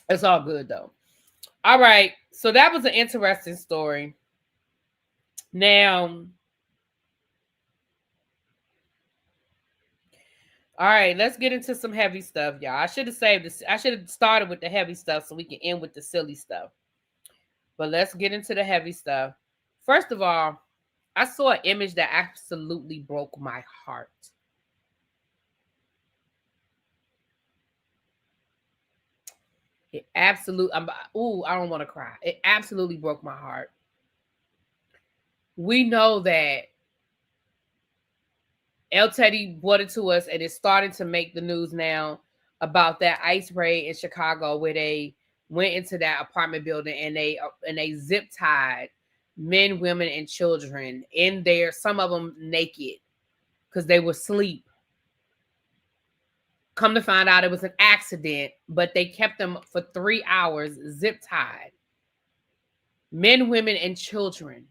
It's all good though. All right, so that was an interesting story. Now, all right, let's get into some heavy stuff, y'all. I should have saved this. I should have started with the heavy stuff so we can end with the silly stuff. But let's get into the heavy stuff. First of all, I saw an image that absolutely broke my heart. It absolutely, I don't want to cry. It absolutely broke my heart. We know that El Teddy brought it to us, and it's starting to make the news now about that ICE raid in Chicago where they went into that apartment building and they zip tied men, women, and children in there, some of them naked because they were asleep. Come to find out it was an accident, but they kept them for 3 hours zip tied. Men, women, and children.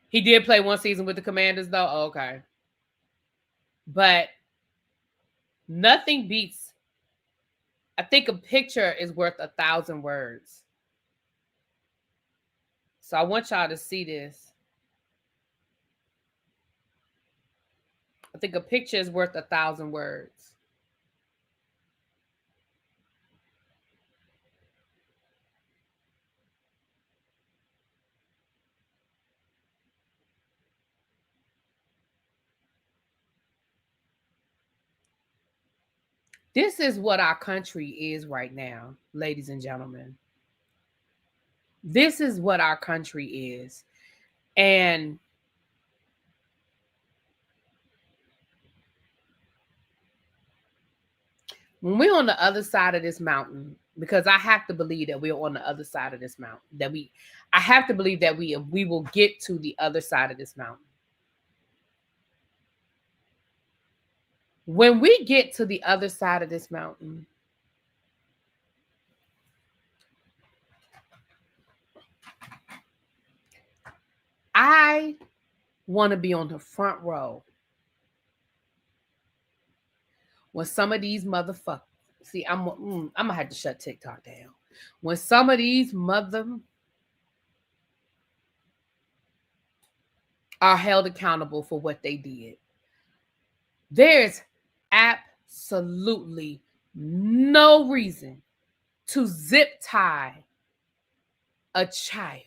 He did play one season with the Commanders, though. Oh, okay. But nothing beats. I think a picture is worth 1,000 words. So I want y'all to see this. I think a picture is worth 1,000 words. This is what our country is right now, ladies and gentlemen. This is what our country is. And when we're on the other side of this mountain, because I have to believe that we're on the other side of this mountain, I have to believe that we will get to the other side of this mountain. When we get to the other side of this mountain, I want to be on the front row when some of these motherfuckers, see, I'm gonna have to shut TikTok down. When some of these are held accountable for what they did. There's absolutely no reason to zip tie a child.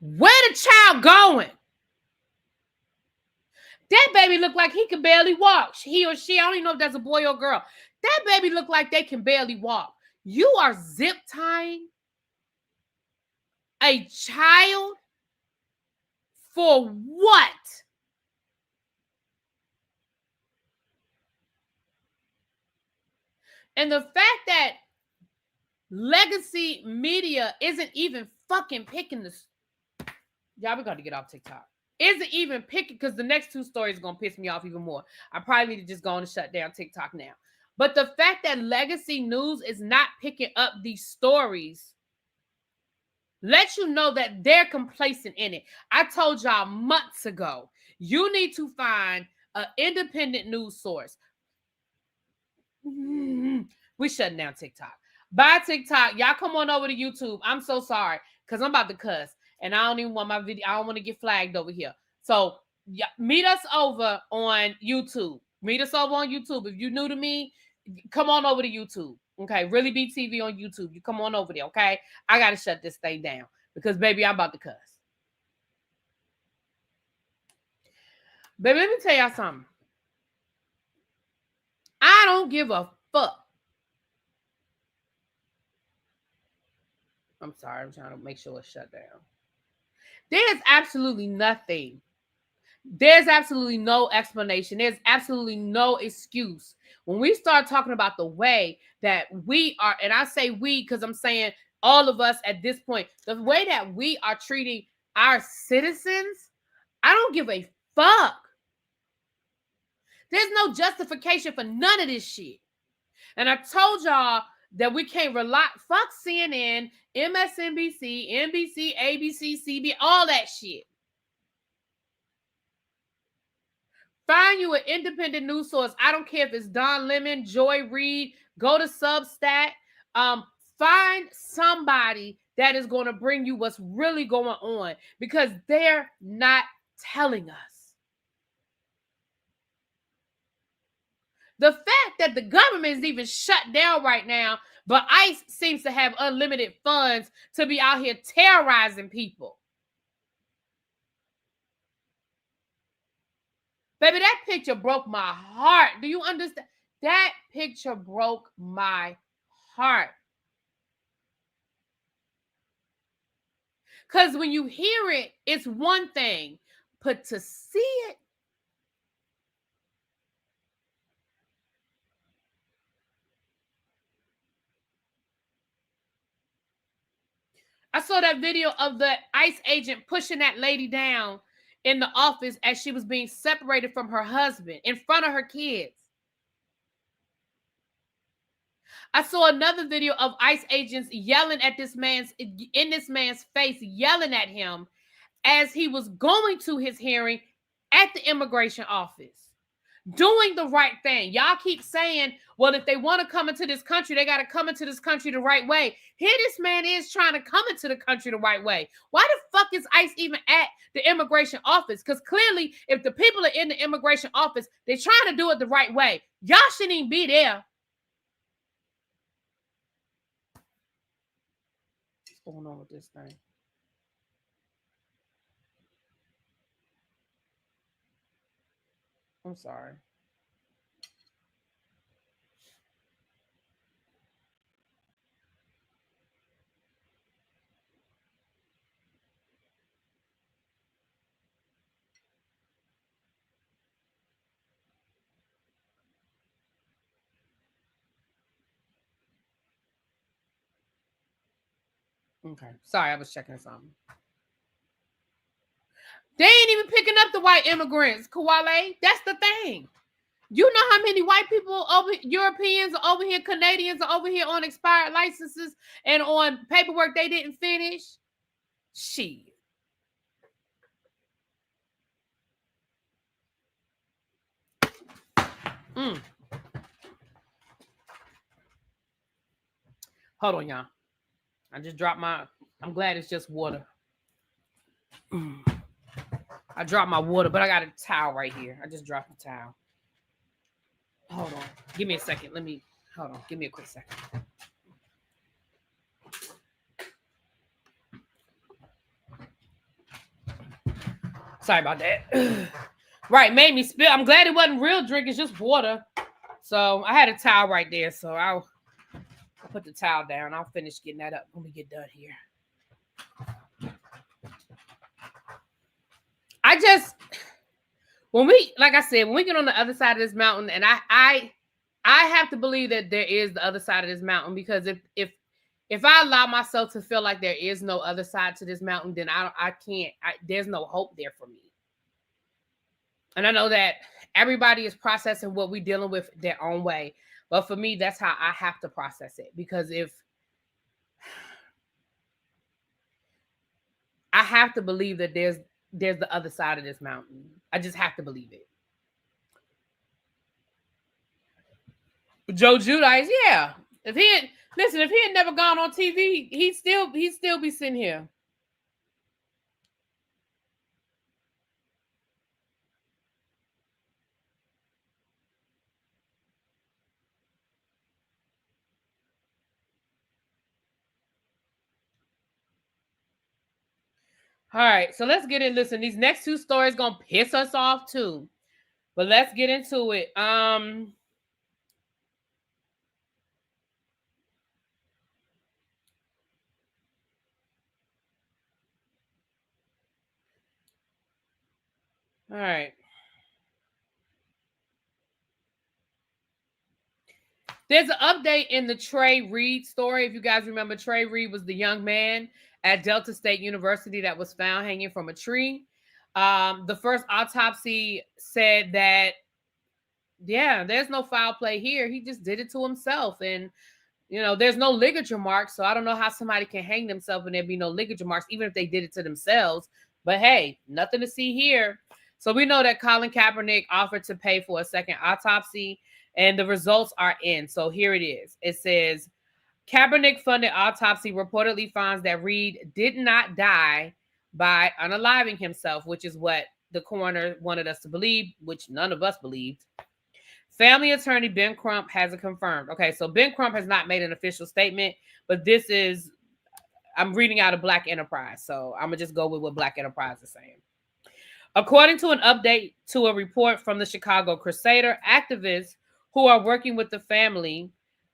Where the child going? That baby look like he can barely walk. He or she, I don't even know if that's a boy or girl. That baby look like they can barely walk. You are zip tying a child for what? And the fact that legacy media isn't even fucking picking this. Y'all, we got to get off TikTok. Isn't even picking, because the next two stories are going to piss me off even more. I probably need to just go on and shut down TikTok now. But the fact that Legacy News is not picking up these stories lets you know that they're complacent in it. I told y'all months ago, you need to find an independent news source. We shutting down TikTok. Bye, TikTok. Y'all come on over to YouTube. I'm so sorry because I'm about to cuss. And I don't even want my video. I don't want to get flagged over here. So yeah, meet us over on YouTube. Meet us over on YouTube. If you're new to me, come on over to YouTube. Okay, ReallyBTV on YouTube. You come on over there, okay? I got to shut this thing down because, baby, I'm about to cuss. Baby, let me tell y'all something. I don't give a fuck. I'm sorry. I'm trying to make sure it's shut down. There's absolutely nothing. There's absolutely no explanation. There's absolutely no excuse. When we start talking about the way that we are, and I say we because I'm saying all of us at this point, the way that we are treating our citizens, I don't give a fuck. There's no justification for none of this shit. And I told y'all that we can't rely, fuck CNN, MSNBC, NBC, ABC, CBS, all that shit. Find you an independent news source. I don't care if it's Don Lemon, Joy Reid, go to Substack. Find somebody that is going to bring you what's really going on because they're not telling us. The fact that the government is even shut down right now, but ICE seems to have unlimited funds to be out here terrorizing people. Baby, that picture broke my heart. Do you understand? That picture broke my heart. Because when you hear it, it's one thing. But to see it, I saw that video of the ICE agent pushing that lady down in the office as she was being separated from her husband in front of her kids. I saw another video of ICE agents yelling at this man's face, yelling at him as he was going to his hearing at the immigration office. Doing the right thing. Y'all keep saying, well, if they want to come into this country, they got to come into this country the right way. Here this man is trying to come into the country the right way. Why the fuck is ICE even at the immigration office? Because clearly, if the people are in the immigration office, they're trying to do it the right way. Y'all shouldn't even be there. What's going on with this thing? I'm sorry. Okay. Sorry, I was checking something. They ain't even picking up the white immigrants, Kawale. That's the thing. You know how many white people, Europeans are over here, Canadians are over here on expired licenses and on paperwork they didn't finish? Shit. Hold on, y'all. I just dropped I'm glad it's just water. I dropped my water, but I got a towel right here. I just dropped the towel. Hold on. Give me a second. Hold on. Give me a quick second. Sorry about that. Right, made me spill. I'm glad it wasn't real drink. It's just water. So I had a towel right there. So I'll put the towel down. I'll finish getting that up when we get done here. When we get on the other side of this mountain, and I have to believe that there is the other side of this mountain, because if I allow myself to feel like there is no other side to this mountain, then I can't. There's no hope there for me. And I know that everybody is processing what we're dealing with their own way. But for me, that's how I have to process it, because if I have to believe that there's the other side of this mountain. I just have to believe it. Joe Judice, yeah. If he had never gone on TV, he'd still be sitting here. All right, so let's get in. Listen, these next two stories gonna piss us off too, but let's get into it. All right. There's an update in the Trey Reed story. If you guys remember, Trey Reed was the young man at Delta State University that was found hanging from a tree. The first autopsy said that, yeah, there's no foul play here. He just did it to himself. And, there's no ligature marks. So I don't know how somebody can hang themselves and there be no ligature marks, even if they did it to themselves. But hey, nothing to see here. So we know that Colin Kaepernick offered to pay for a second autopsy, and the results are in. So here it is. It says, Kaepernick-funded autopsy reportedly finds that Reed did not die by unaliving himself, which is what the coroner wanted us to believe, which none of us believed. Family attorney Ben Crump has it confirmed. Okay, so Ben Crump has not made an official statement, but this is, I'm reading out of Black Enterprise, so I'm going to just go with what Black Enterprise is saying. According to an update to a report from the Chicago Crusader, activists who are working with the family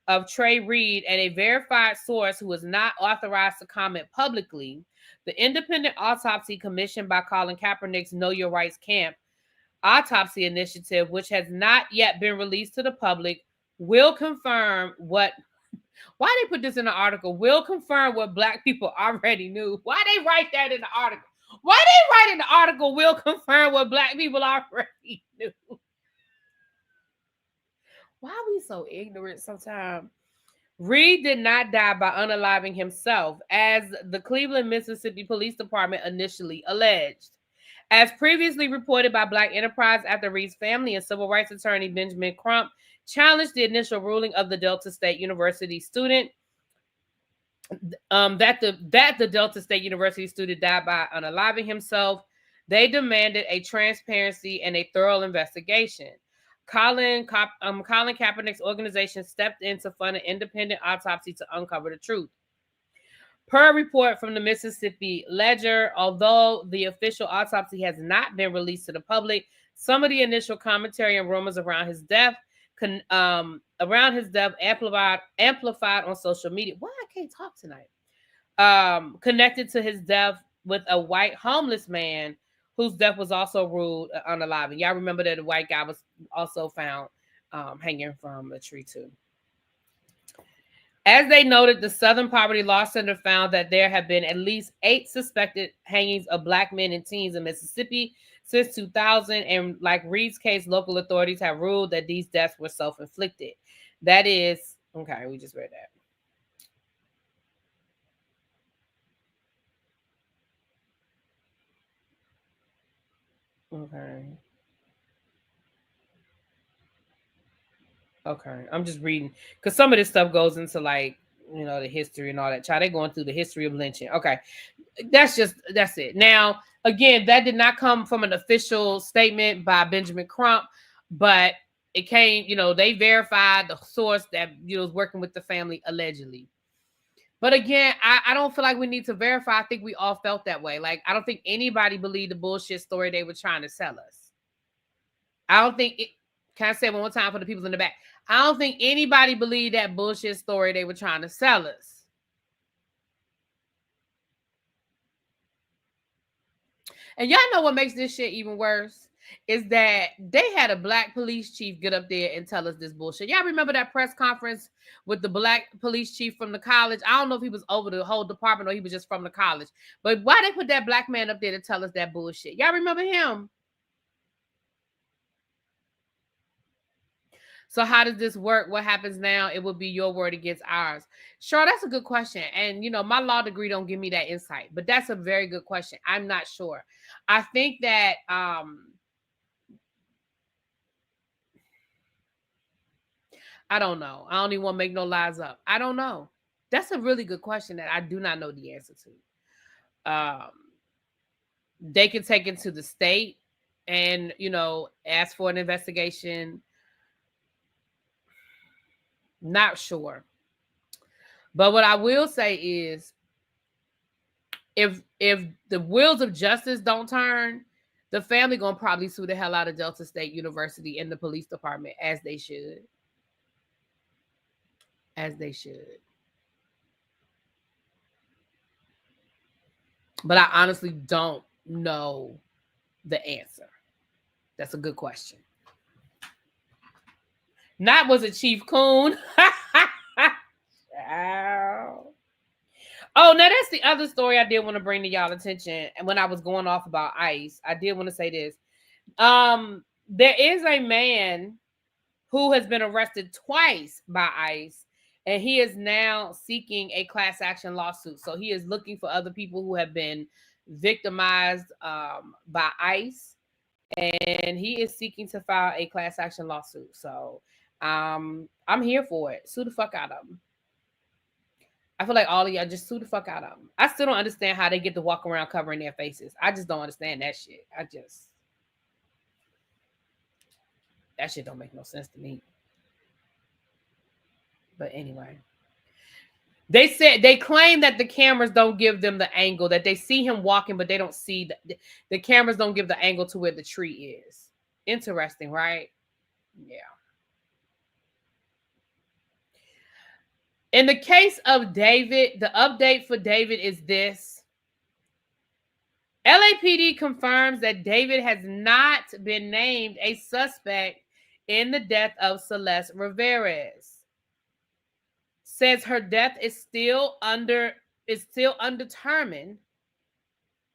of Trey Reed and a verified source who is not authorized to comment publicly, the independent autopsy commissioned by Colin Kaepernick's Know Your Rights Camp autopsy initiative, which has not yet been released to the public, will confirm what, why they put this in the article, will confirm what Black people already knew. Why they write that in the article? Why they write in the article will confirm what Black people already knew? Why are we so ignorant sometimes? Reed did not die by unaliving himself, as the Cleveland, Mississippi Police Department initially alleged. As previously reported by Black Enterprise, after Reed's family and civil rights attorney Benjamin Crump challenged the initial ruling of the Delta State University student that the Delta State University student died by unaliving himself, they demanded a transparency and a thorough investigation. Colin Kaepernick's organization stepped in to fund an independent autopsy to uncover the truth. Per a report from the Mississippi Ledger, although the official autopsy has not been released to the public, some of the initial commentary and rumors around his death amplified on social media. Why I can't talk tonight? Connected to his death with a white homeless man whose death was also ruled unaliving. Y'all remember that the white guy was also found hanging from a tree too. As they noted, the Southern Poverty Law Center found that there have been at least 8 suspected hangings of Black men and teens in Mississippi since 2000. And like Reed's case, local authorities have ruled that these deaths were self-inflicted. That is, okay, we just read that. Okay. I'm just reading because some of this stuff goes into like, the history and all that. Child, they going through the history of lynching. Okay. That's it. Now, again, that did not come from an official statement by Benjamin Crump, but it came, they verified the source that, was working with the family allegedly. But again, I don't feel like we need to verify. I think we all felt that way. Like, I don't think anybody believed the bullshit story they were trying to sell us. I don't think it. Can I say it one more time for the people in the back? I don't think anybody believed that bullshit story they were trying to sell us. And y'all know what makes this shit even worse is that they had a Black police chief get up there and tell us this bullshit. Y'all remember that press conference with the Black police chief from the college? I don't know if he was over the whole department or he was just from the college. But why they put that Black man up there to tell us that bullshit? Y'all remember him? So how does this work? What happens now? It would be your word against ours. Sure, that's a good question. And, my law degree don't give me that insight. But that's a very good question. I'm not sure. I think that I don't know. I don't even want to make no lies up. I don't know. That's a really good question that I do not know the answer to. They can take it to the state and, ask for an investigation. Not sure. But what I will say is if the wheels of justice don't turn, the family gonna probably sue the hell out of Delta State University and the police department, as they should. As they should. But I honestly don't know the answer. That's a good question. Not was it Chief Coon? Oh, now that's the other story I did want to bring to y'all attention. And when I was going off about ICE, I did want to say this. There is a man who has been arrested twice by ICE, and he is now seeking a class action lawsuit. So he is looking for other people who have been victimized by ICE, and he is seeking to file a class action lawsuit. So I'm here for it. Sue the fuck out of him. I feel like all of y'all just sue the fuck out of them. I still don't understand how they get to walk around covering their faces. I just don't understand that shit. That shit don't make no sense to me. But anyway, they claim that the cameras don't give them the angle, that they see him walking, but they don't see the cameras don't give the angle to where the tree is. Interesting, right? Yeah. In the case of David, the update for David is this. LAPD confirms that David has not been named a suspect in the death of Celeste Rivera. Says her death is still undetermined,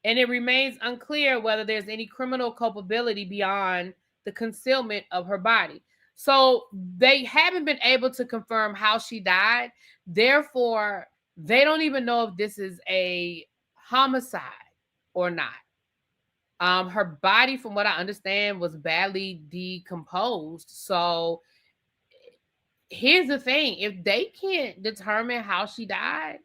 and it remains unclear whether there's any criminal culpability beyond the concealment of her body. So they haven't been able to confirm how she died. Therefore, they don't even know if this is a homicide or not. Her body, from what I understand, was badly decomposed. So here's the thing. If they can't determine how she died,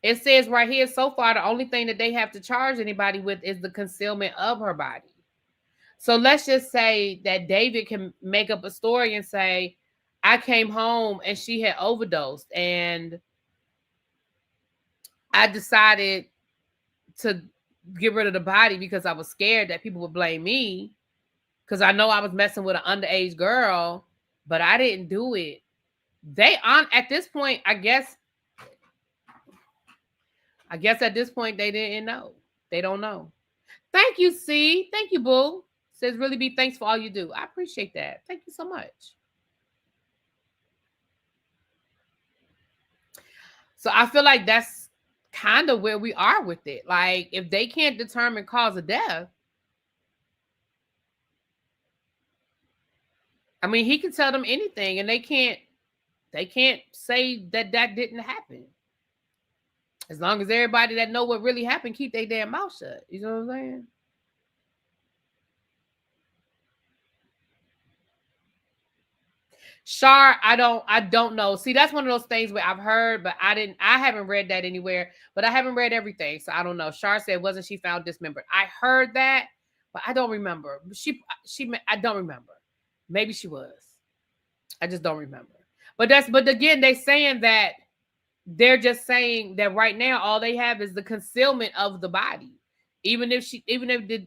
it says right here, so far, the only thing that they have to charge anybody with is the concealment of her body. So let's just say that David can make up a story and say, I came home and she had overdosed, and I decided to get rid of the body because I was scared that people would blame me because I know I was messing with an underage girl, but I didn't do it. At this point, I guess at this point they didn't know. They don't know. Thank you, C. Thank you, boo. Says really be thanks for all you do. I appreciate that. Thank you so much. So I feel like that's kind of where we are with it. Like, if they can't determine cause of death, I mean, he can tell them anything, and they can't say that didn't happen. As long as everybody that know what really happened keep their damn mouth shut. You know what I'm saying? Shar, I don't know. See, that's one of those things where I've heard, but I haven't read that anywhere, but I haven't read everything. So I don't know. Shar said, wasn't she found dismembered? I heard that, but I don't remember. I don't remember. Maybe she was. I just don't remember. But again, they're saying that they're just saying that right now, all they have is the concealment of the body. Even if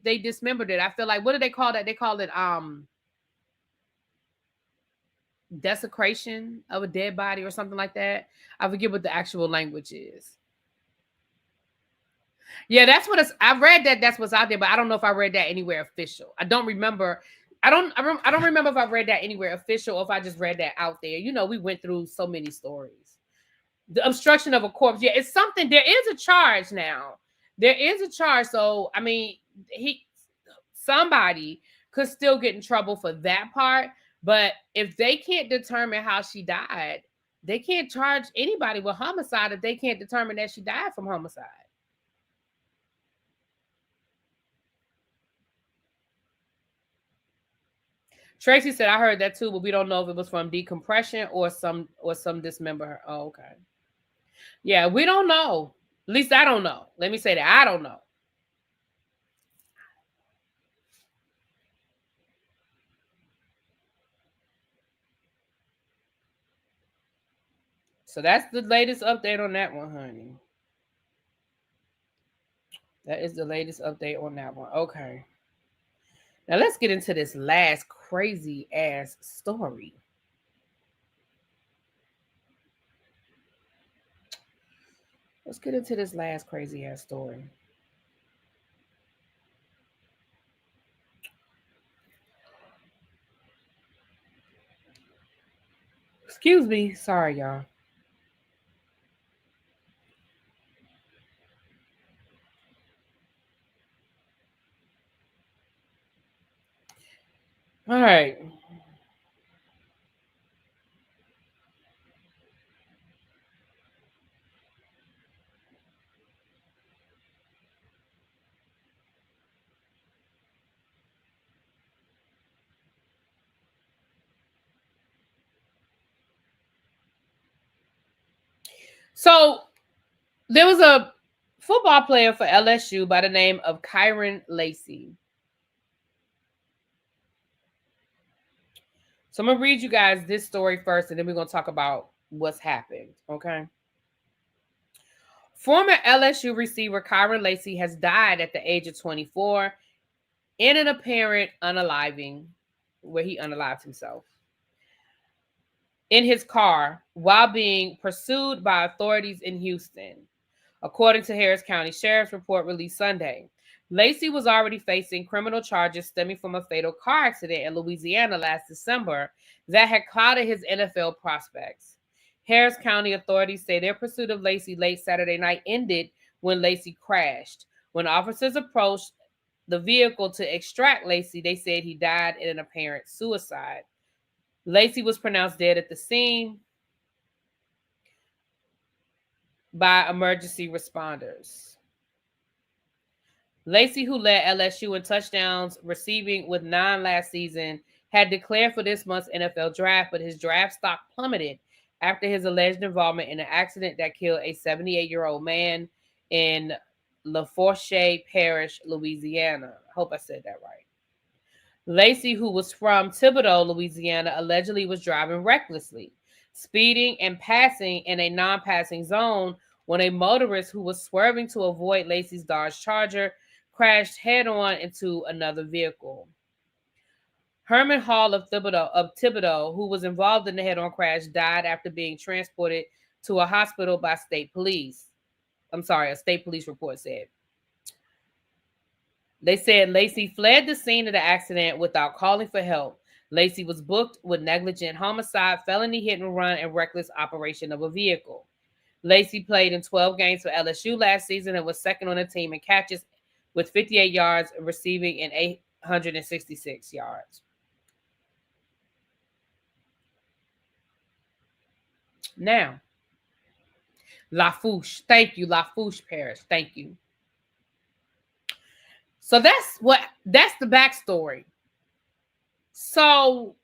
they dismembered it, I feel like, what do they call that? They call it, desecration of a dead body or something like that. I forget what the actual language is. Yeah, that's what I read that's what's out there, but I don't know if I read that anywhere official. I don't remember. I don't remember if I read that anywhere official or if I just read that out there. We went through so many stories. The obstruction of a corpse. Yeah, it's something. There is a charge now. There is a charge. So, I mean, somebody could still get in trouble for that part. But if they can't determine how she died, they can't charge anybody with homicide if they can't determine that she died from homicide. Tracy said, I heard that too, but we don't know if it was from decompression or some dismember. Oh, okay. Yeah, we don't know. At least I don't know. Let me say that. I don't know. So that's the latest update on that one, honey. That is the latest update on that one. Okay. Now let's get into this last crazy ass story. Let's get into this last crazy ass story. Excuse me. Sorry, y'all. All right. So there was a football player for LSU by the name of Kyren Lacey. So I'm going to read you guys this story first, and then we're going to talk about what's happened, okay? Former LSU receiver Kyren Lacey has died at the age of 24 in an apparent unaliving, where he unalived himself, in his car while being pursued by authorities in Houston, according to Harris County Sheriff's report released Sunday. Lacey was already facing criminal charges stemming from a fatal car accident in Louisiana last December that had clouded his NFL prospects. Harris County authorities say their pursuit of Lacey late Saturday night ended when Lacey crashed. When officers approached the vehicle to extract Lacey, they said he died in an apparent suicide. Lacey was pronounced dead at the scene by emergency responders. Lacey, who led LSU in touchdowns receiving with 9 last season, had declared for this month's NFL draft, but his draft stock plummeted after his alleged involvement in an accident that killed a 78-year-old man in Lafourche Parish, Louisiana. I hope I said that right. Lacey, who was from Thibodaux, Louisiana, allegedly was driving recklessly, speeding and passing in a non-passing zone when a motorist who was swerving to avoid Lacey's Dodge Charger crashed head-on into another vehicle. Herman Hall of Thibodaux, who was involved in the head-on crash, died after being transported to a hospital by state police. A state police report said. They said Lacey fled the scene of the accident without calling for help. Lacey was booked with negligent homicide, felony hit and run, and reckless operation of a vehicle. Lacey played in 12 games for LSU last season and was second on the team in catches with 58 yards, receiving in 866 yards. Now, Lafourche. Thank you, Lafourche Parish. Thank you. So that's the backstory. So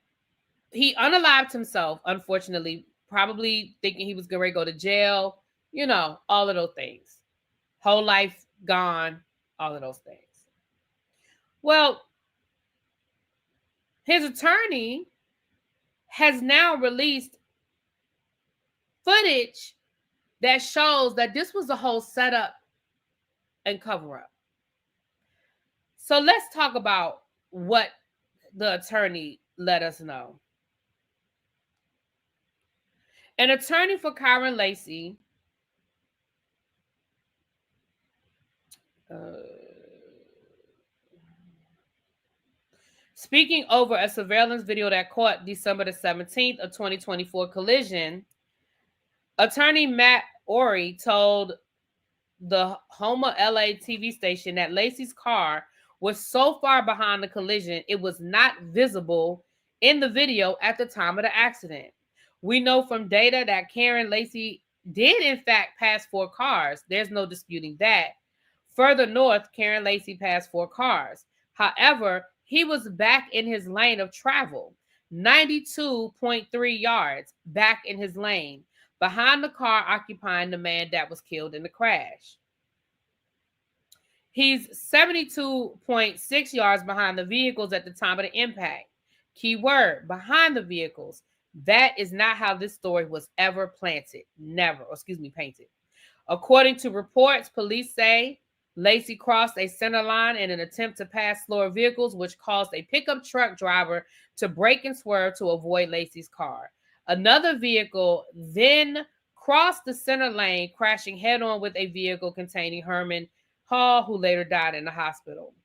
he unalived himself, unfortunately, probably thinking he was going to go to jail, all of those things. Whole life gone, all of those things. Well, his attorney has now released footage that shows that this was a whole setup and cover up. So let's talk about what the attorney let us know. An attorney for Kyren Lacey speaking over a surveillance video that caught December the 17th of 2024 collision, attorney Matt Ory told the Homa LA TV station that Lacey's car was so far behind the collision, it was not visible in the video at the time of the accident. We know from data that Kyren Lacey did in fact pass 4 cars. There's no disputing that. Further north, Kyren Lacey passed 4 cars. However, he was back in his lane of travel, 92.3 yards back in his lane, behind the car occupying the man that was killed in the crash. He's 72.6 yards behind the vehicles at the time of the impact. Key word, behind the vehicles. That is not how this story was ever painted. According to reports, police say Lacey crossed a center line in an attempt to pass slower vehicles, which caused a pickup truck driver to brake and swerve to avoid Lacey's car. Another vehicle then crossed the center lane, crashing head-on with a vehicle containing Herman Hall, who later died in the hospital.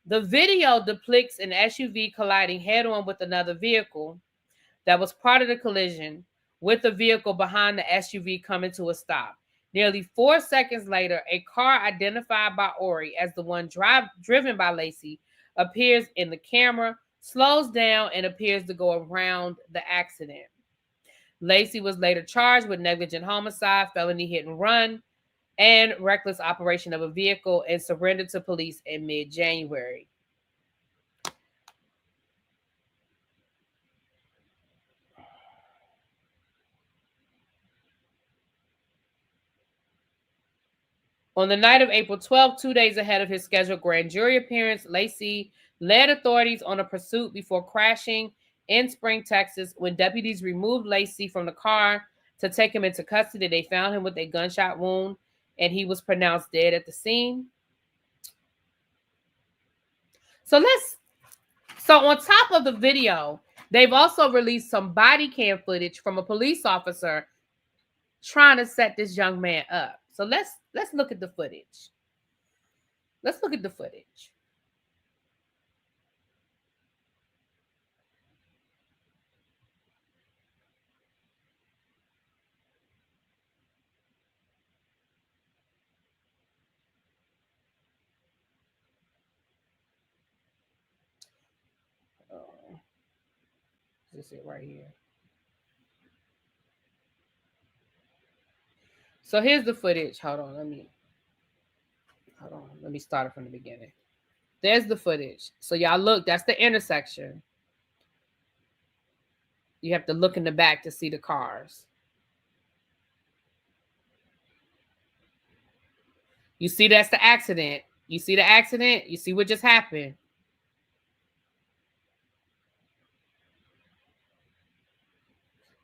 The video depicts an SUV colliding head-on with another vehicle that was part of the collision, with the vehicle behind the SUV coming to a stop. Nearly 4 seconds later, a car identified by Ori as the one driven by Lacey appears in the camera, slows down, and appears to go around the accident. Lacey was later charged with negligent homicide, felony hit and run, and reckless operation of a vehicle, and surrendered to police in mid-January. On the night of April 12th, 2 days ahead of his scheduled grand jury appearance, Lacey led authorities on a pursuit before crashing in Spring, Texas. When deputies removed Lacey from the car to take him into custody, they found him with a gunshot wound, and he was pronounced dead at the scene. So on top of the video, they've also released some body cam footage from a police officer trying to set this young man up. So let's look at the footage. Let's look at the footage. This is it right here. So here's the footage. Hold on. Let me start it from the beginning. There's the footage. So y'all look, that's the intersection. You have to look in the back to see the cars. You see that's the accident. You see the accident? You see what just happened?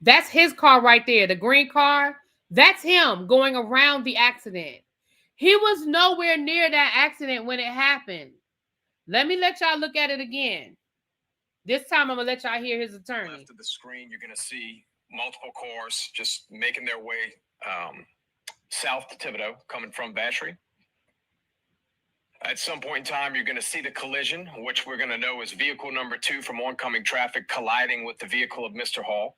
That's his car right there, the green car. That's him going around the accident. He was nowhere near that accident when it happened. Let me let y'all look at it again. This time I'm going to let y'all hear his attorney. Left of the screen, you're going to see multiple cars just making their way south to Thibodaux, coming from Battery. At some point in time, you're going to see the collision, which we're going to know is vehicle number 2 from oncoming traffic colliding with the vehicle of Mr. Hall.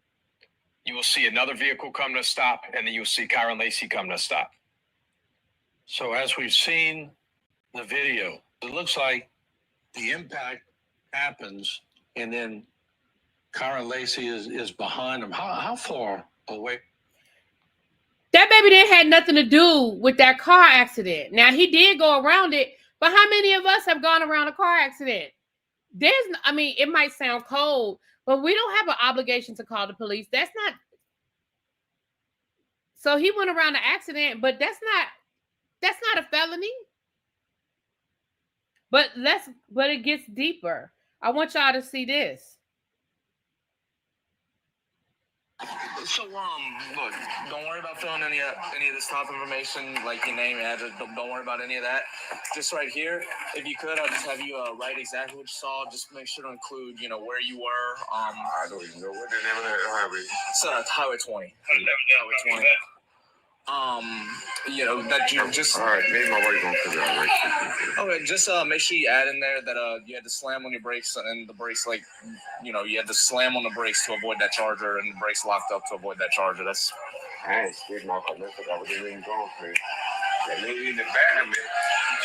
You will see another vehicle come to a stop, and then you'll see Kyren Lacey come to a stop. So as we've seen the video, it looks like the impact happens, and then Kyren Lacey is behind him. How far away? That baby didn't have nothing to do with that car accident. Now, he did go around it, but how many of us have gone around a car accident? It might sound cold, but we don't have an obligation to call the police. That's not. So he went around the accident, but that's not a felony. But it gets deeper. I want y'all to see this. So, look, don't worry about filling any of this top information, like your name, address. Don't worry about any of that. Just right here, if you could, I'll just have you write exactly what you saw. Just make sure to include, where you were. I don't even know what the name of that highway is. It's Highway 20. Highway 20. That you just. All right, maybe my wife gonna figure out right. Okay, just make sure you add in there that you had to slam on your brakes, and the brakes, you had to slam on the brakes to avoid that charger, and the brakes locked up to avoid that charger. That's. I ain't scared my car. I forgot what they ain't going for. That lady in the back of me,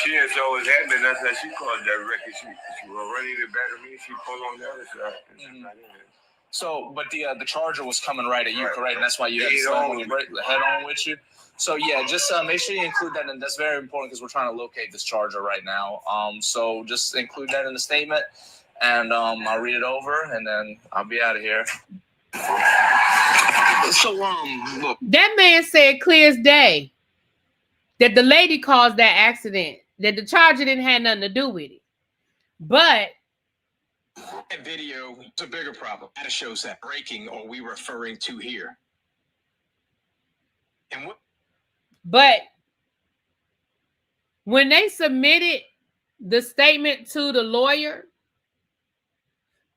she She is always happening. That's how she called that record. She was running the back of me. She pulled on the other side. So, but the charger was coming right at you, correct? And that's why you had to slam on your brake, the head on with you. So yeah, just make sure you include that, and that's very important because we're trying to locate this charger right now. So just include that in the statement, and I'll read it over, and then I'll be out of here. So look, that man said clear as day that the lady caused that accident, that the charger didn't have nothing to do with it, but. That video is a bigger problem. That shows that breaking, or we referring to here. And what? But when they submitted the statement to the lawyer,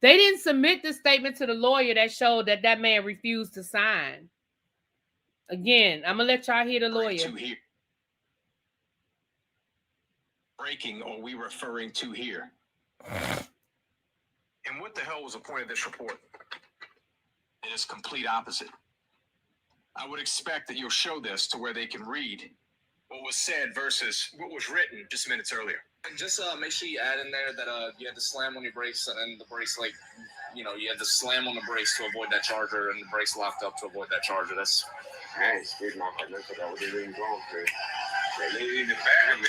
they didn't submit the statement to the lawyer that showed that that man refused to sign. Again, I'm gonna let y'all hear the lawyer. To here. Breaking, or we referring to here. And what the hell was the point of this report? It is complete opposite. I would expect that you'll show this to where they can read what was said versus what was written just minutes earlier. And just make sure you add in there that you had to slam on your brakes, and the brakes, like, you know, you had to slam on the brakes to avoid that charger, and the brakes locked up to avoid that charger. That's. I ain't scared my partner because I was even going for it. That lady in the back of me,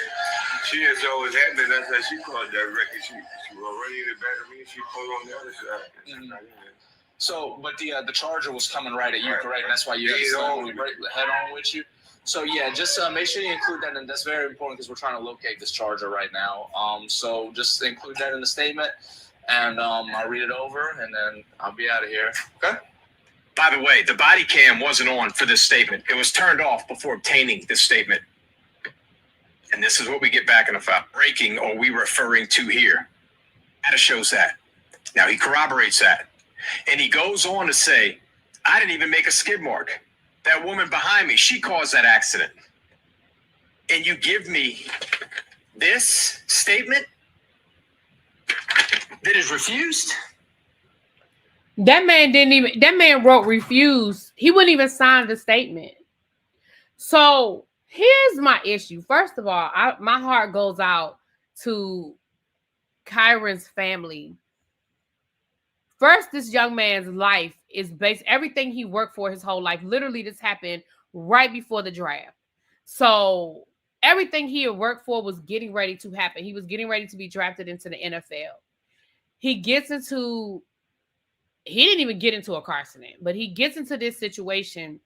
she is always happening. That's how she called that record. She was running in the back of me. She pulled on the other side. So, but the charger was coming right at you, correct? And that's why you had to slam on your brake, the head on with you. So yeah, just make sure you include that, and that's very important because we're trying to locate this charger right now. So just include that in the statement, and I'll read it over, and then I'll be out of here. Okay. By the way, the body cam wasn't on for this statement. It was turned off before obtaining this statement. And this is what we get back in the file. Breaking, or we referring to here. Data shows that. Now he corroborates that. And he goes on to say, I didn't even make a skid mark. That woman behind me, she caused that accident. And you give me this statement that is refused? That man wrote refuse. He wouldn't even sign the statement. So here's my issue. First of all, my heart goes out to Kyren's family. First, this young man's life is based, everything he worked for his whole life. Literally, this happened right before the draft. So everything he had worked for was getting ready to happen. He was getting ready to be drafted into the NFL. He didn't even get into a car accident, but he gets into this situation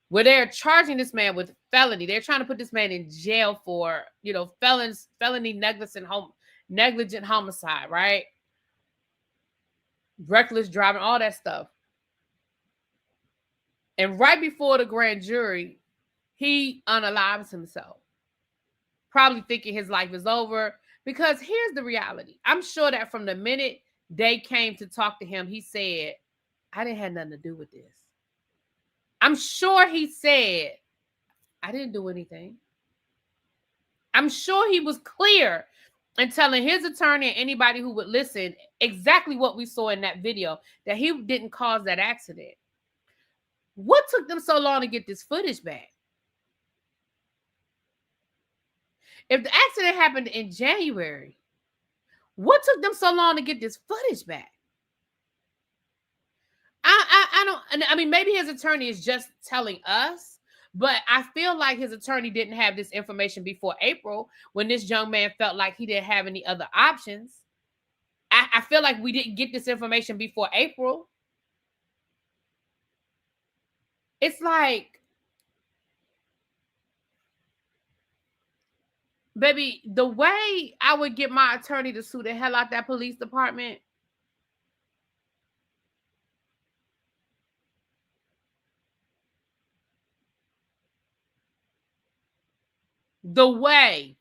where they're charging this man with felony. They're trying to put this man in jail for, felony negligent homicide, right? Reckless driving, all that stuff. And right before the grand jury, he unalives himself, probably thinking his life is over. Because here's the reality. I'm sure that from the minute they came to talk to him, he said, I didn't have nothing to do with this. I'm sure he said, I didn't do anything. I'm sure he was clear in telling his attorney and anybody who would listen exactly what we saw in that video, that he didn't cause that accident. What took them so long to get this footage back? If the accident happened in January, what took them so long to get this footage back? I mean, maybe his attorney is just telling us, but I feel like his attorney didn't have this information before April when this young man felt like he didn't have any other options. I feel like we didn't get this information before April. It's like, baby, the way I would get my attorney to sue the hell out that police department, the way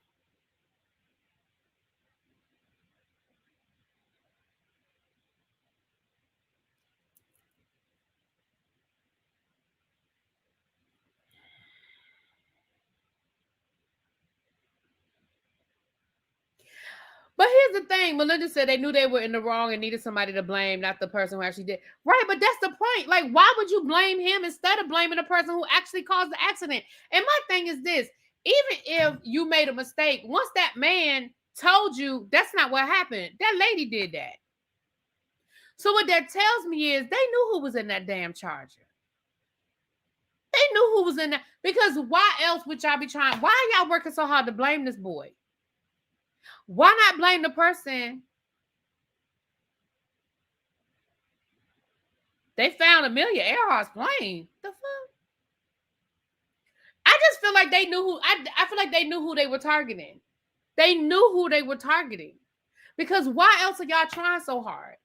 But here's the thing. Melinda said they knew they were in the wrong and needed somebody to blame, not the person who actually did. Right, but that's the point. Like, why would you blame him instead of blaming the person who actually caused the accident? And my thing is this. even if you made a mistake, once that man told you that's not what happened, that lady did that. So what that tells me is they knew who was in that damn Charger. They knew who was in that, because why else would y'all be trying? Why are y'all working so hard to blame this boy? Why not blame the person? They found Amelia Earhart's plane. The fuck? I just feel like they knew who. I feel like they knew who they were targeting. They knew who they were targeting. Because why else are y'all trying so hard?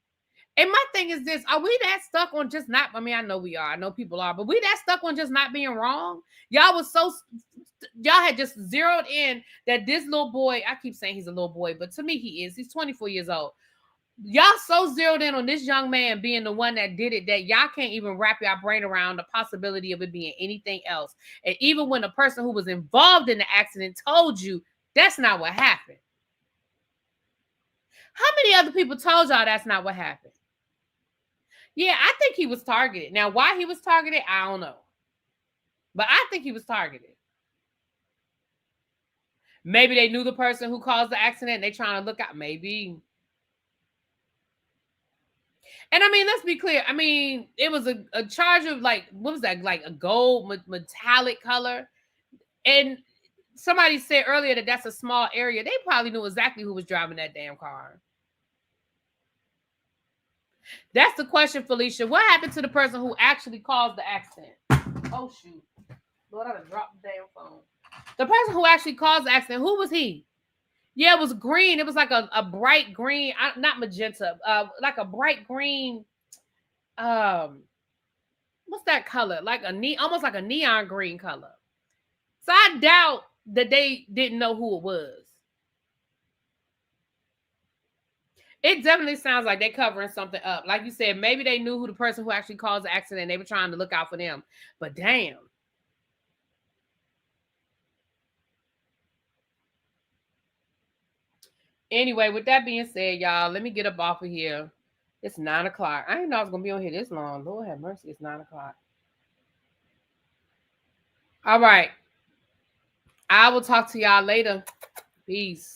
And my thing is this, are we that stuck on just not, I mean, I know we are, I know people are, but we that stuck on just not being wrong? Y'all had just zeroed in that this little boy, I keep saying he's a little boy, but to me he is. He's 24 years old. Y'all so zeroed in on this young man being the one that did it that y'all can't even wrap your brain around the possibility of it being anything else. And even when the person who was involved in the accident told you that's not what happened. How many other people told y'all that's not what happened? Yeah, I think he was targeted. Now, why he was targeted, I don't know. But I think he was targeted. Maybe they knew the person who caused the accident and they trying to look out. Maybe. And I mean, let's be clear. I mean, it was a charge of like, what was that? Like a gold metallic color. And somebody said earlier that that's a small area. They probably knew exactly who was driving that damn car. That's the question, Felicia. What happened to the person who actually caused the accident? Oh, shoot. Lord, I done dropped the damn phone. The person who actually caused the accident, who was he? Yeah, it was green. It was like a bright green, not magenta, like a bright green. What's that color? Like almost like a neon green color. So I doubt that they didn't know who it was. It definitely sounds like they're covering something up. Like you said, maybe they knew who the person who actually caused the accident and they were trying to look out for them. But damn. Anyway, with that being said, y'all, let me get up off of here. It's 9 o'clock. I didn't know I was going to be on here this long. Lord have mercy. It's 9 o'clock. All right. I will talk to y'all later. Peace.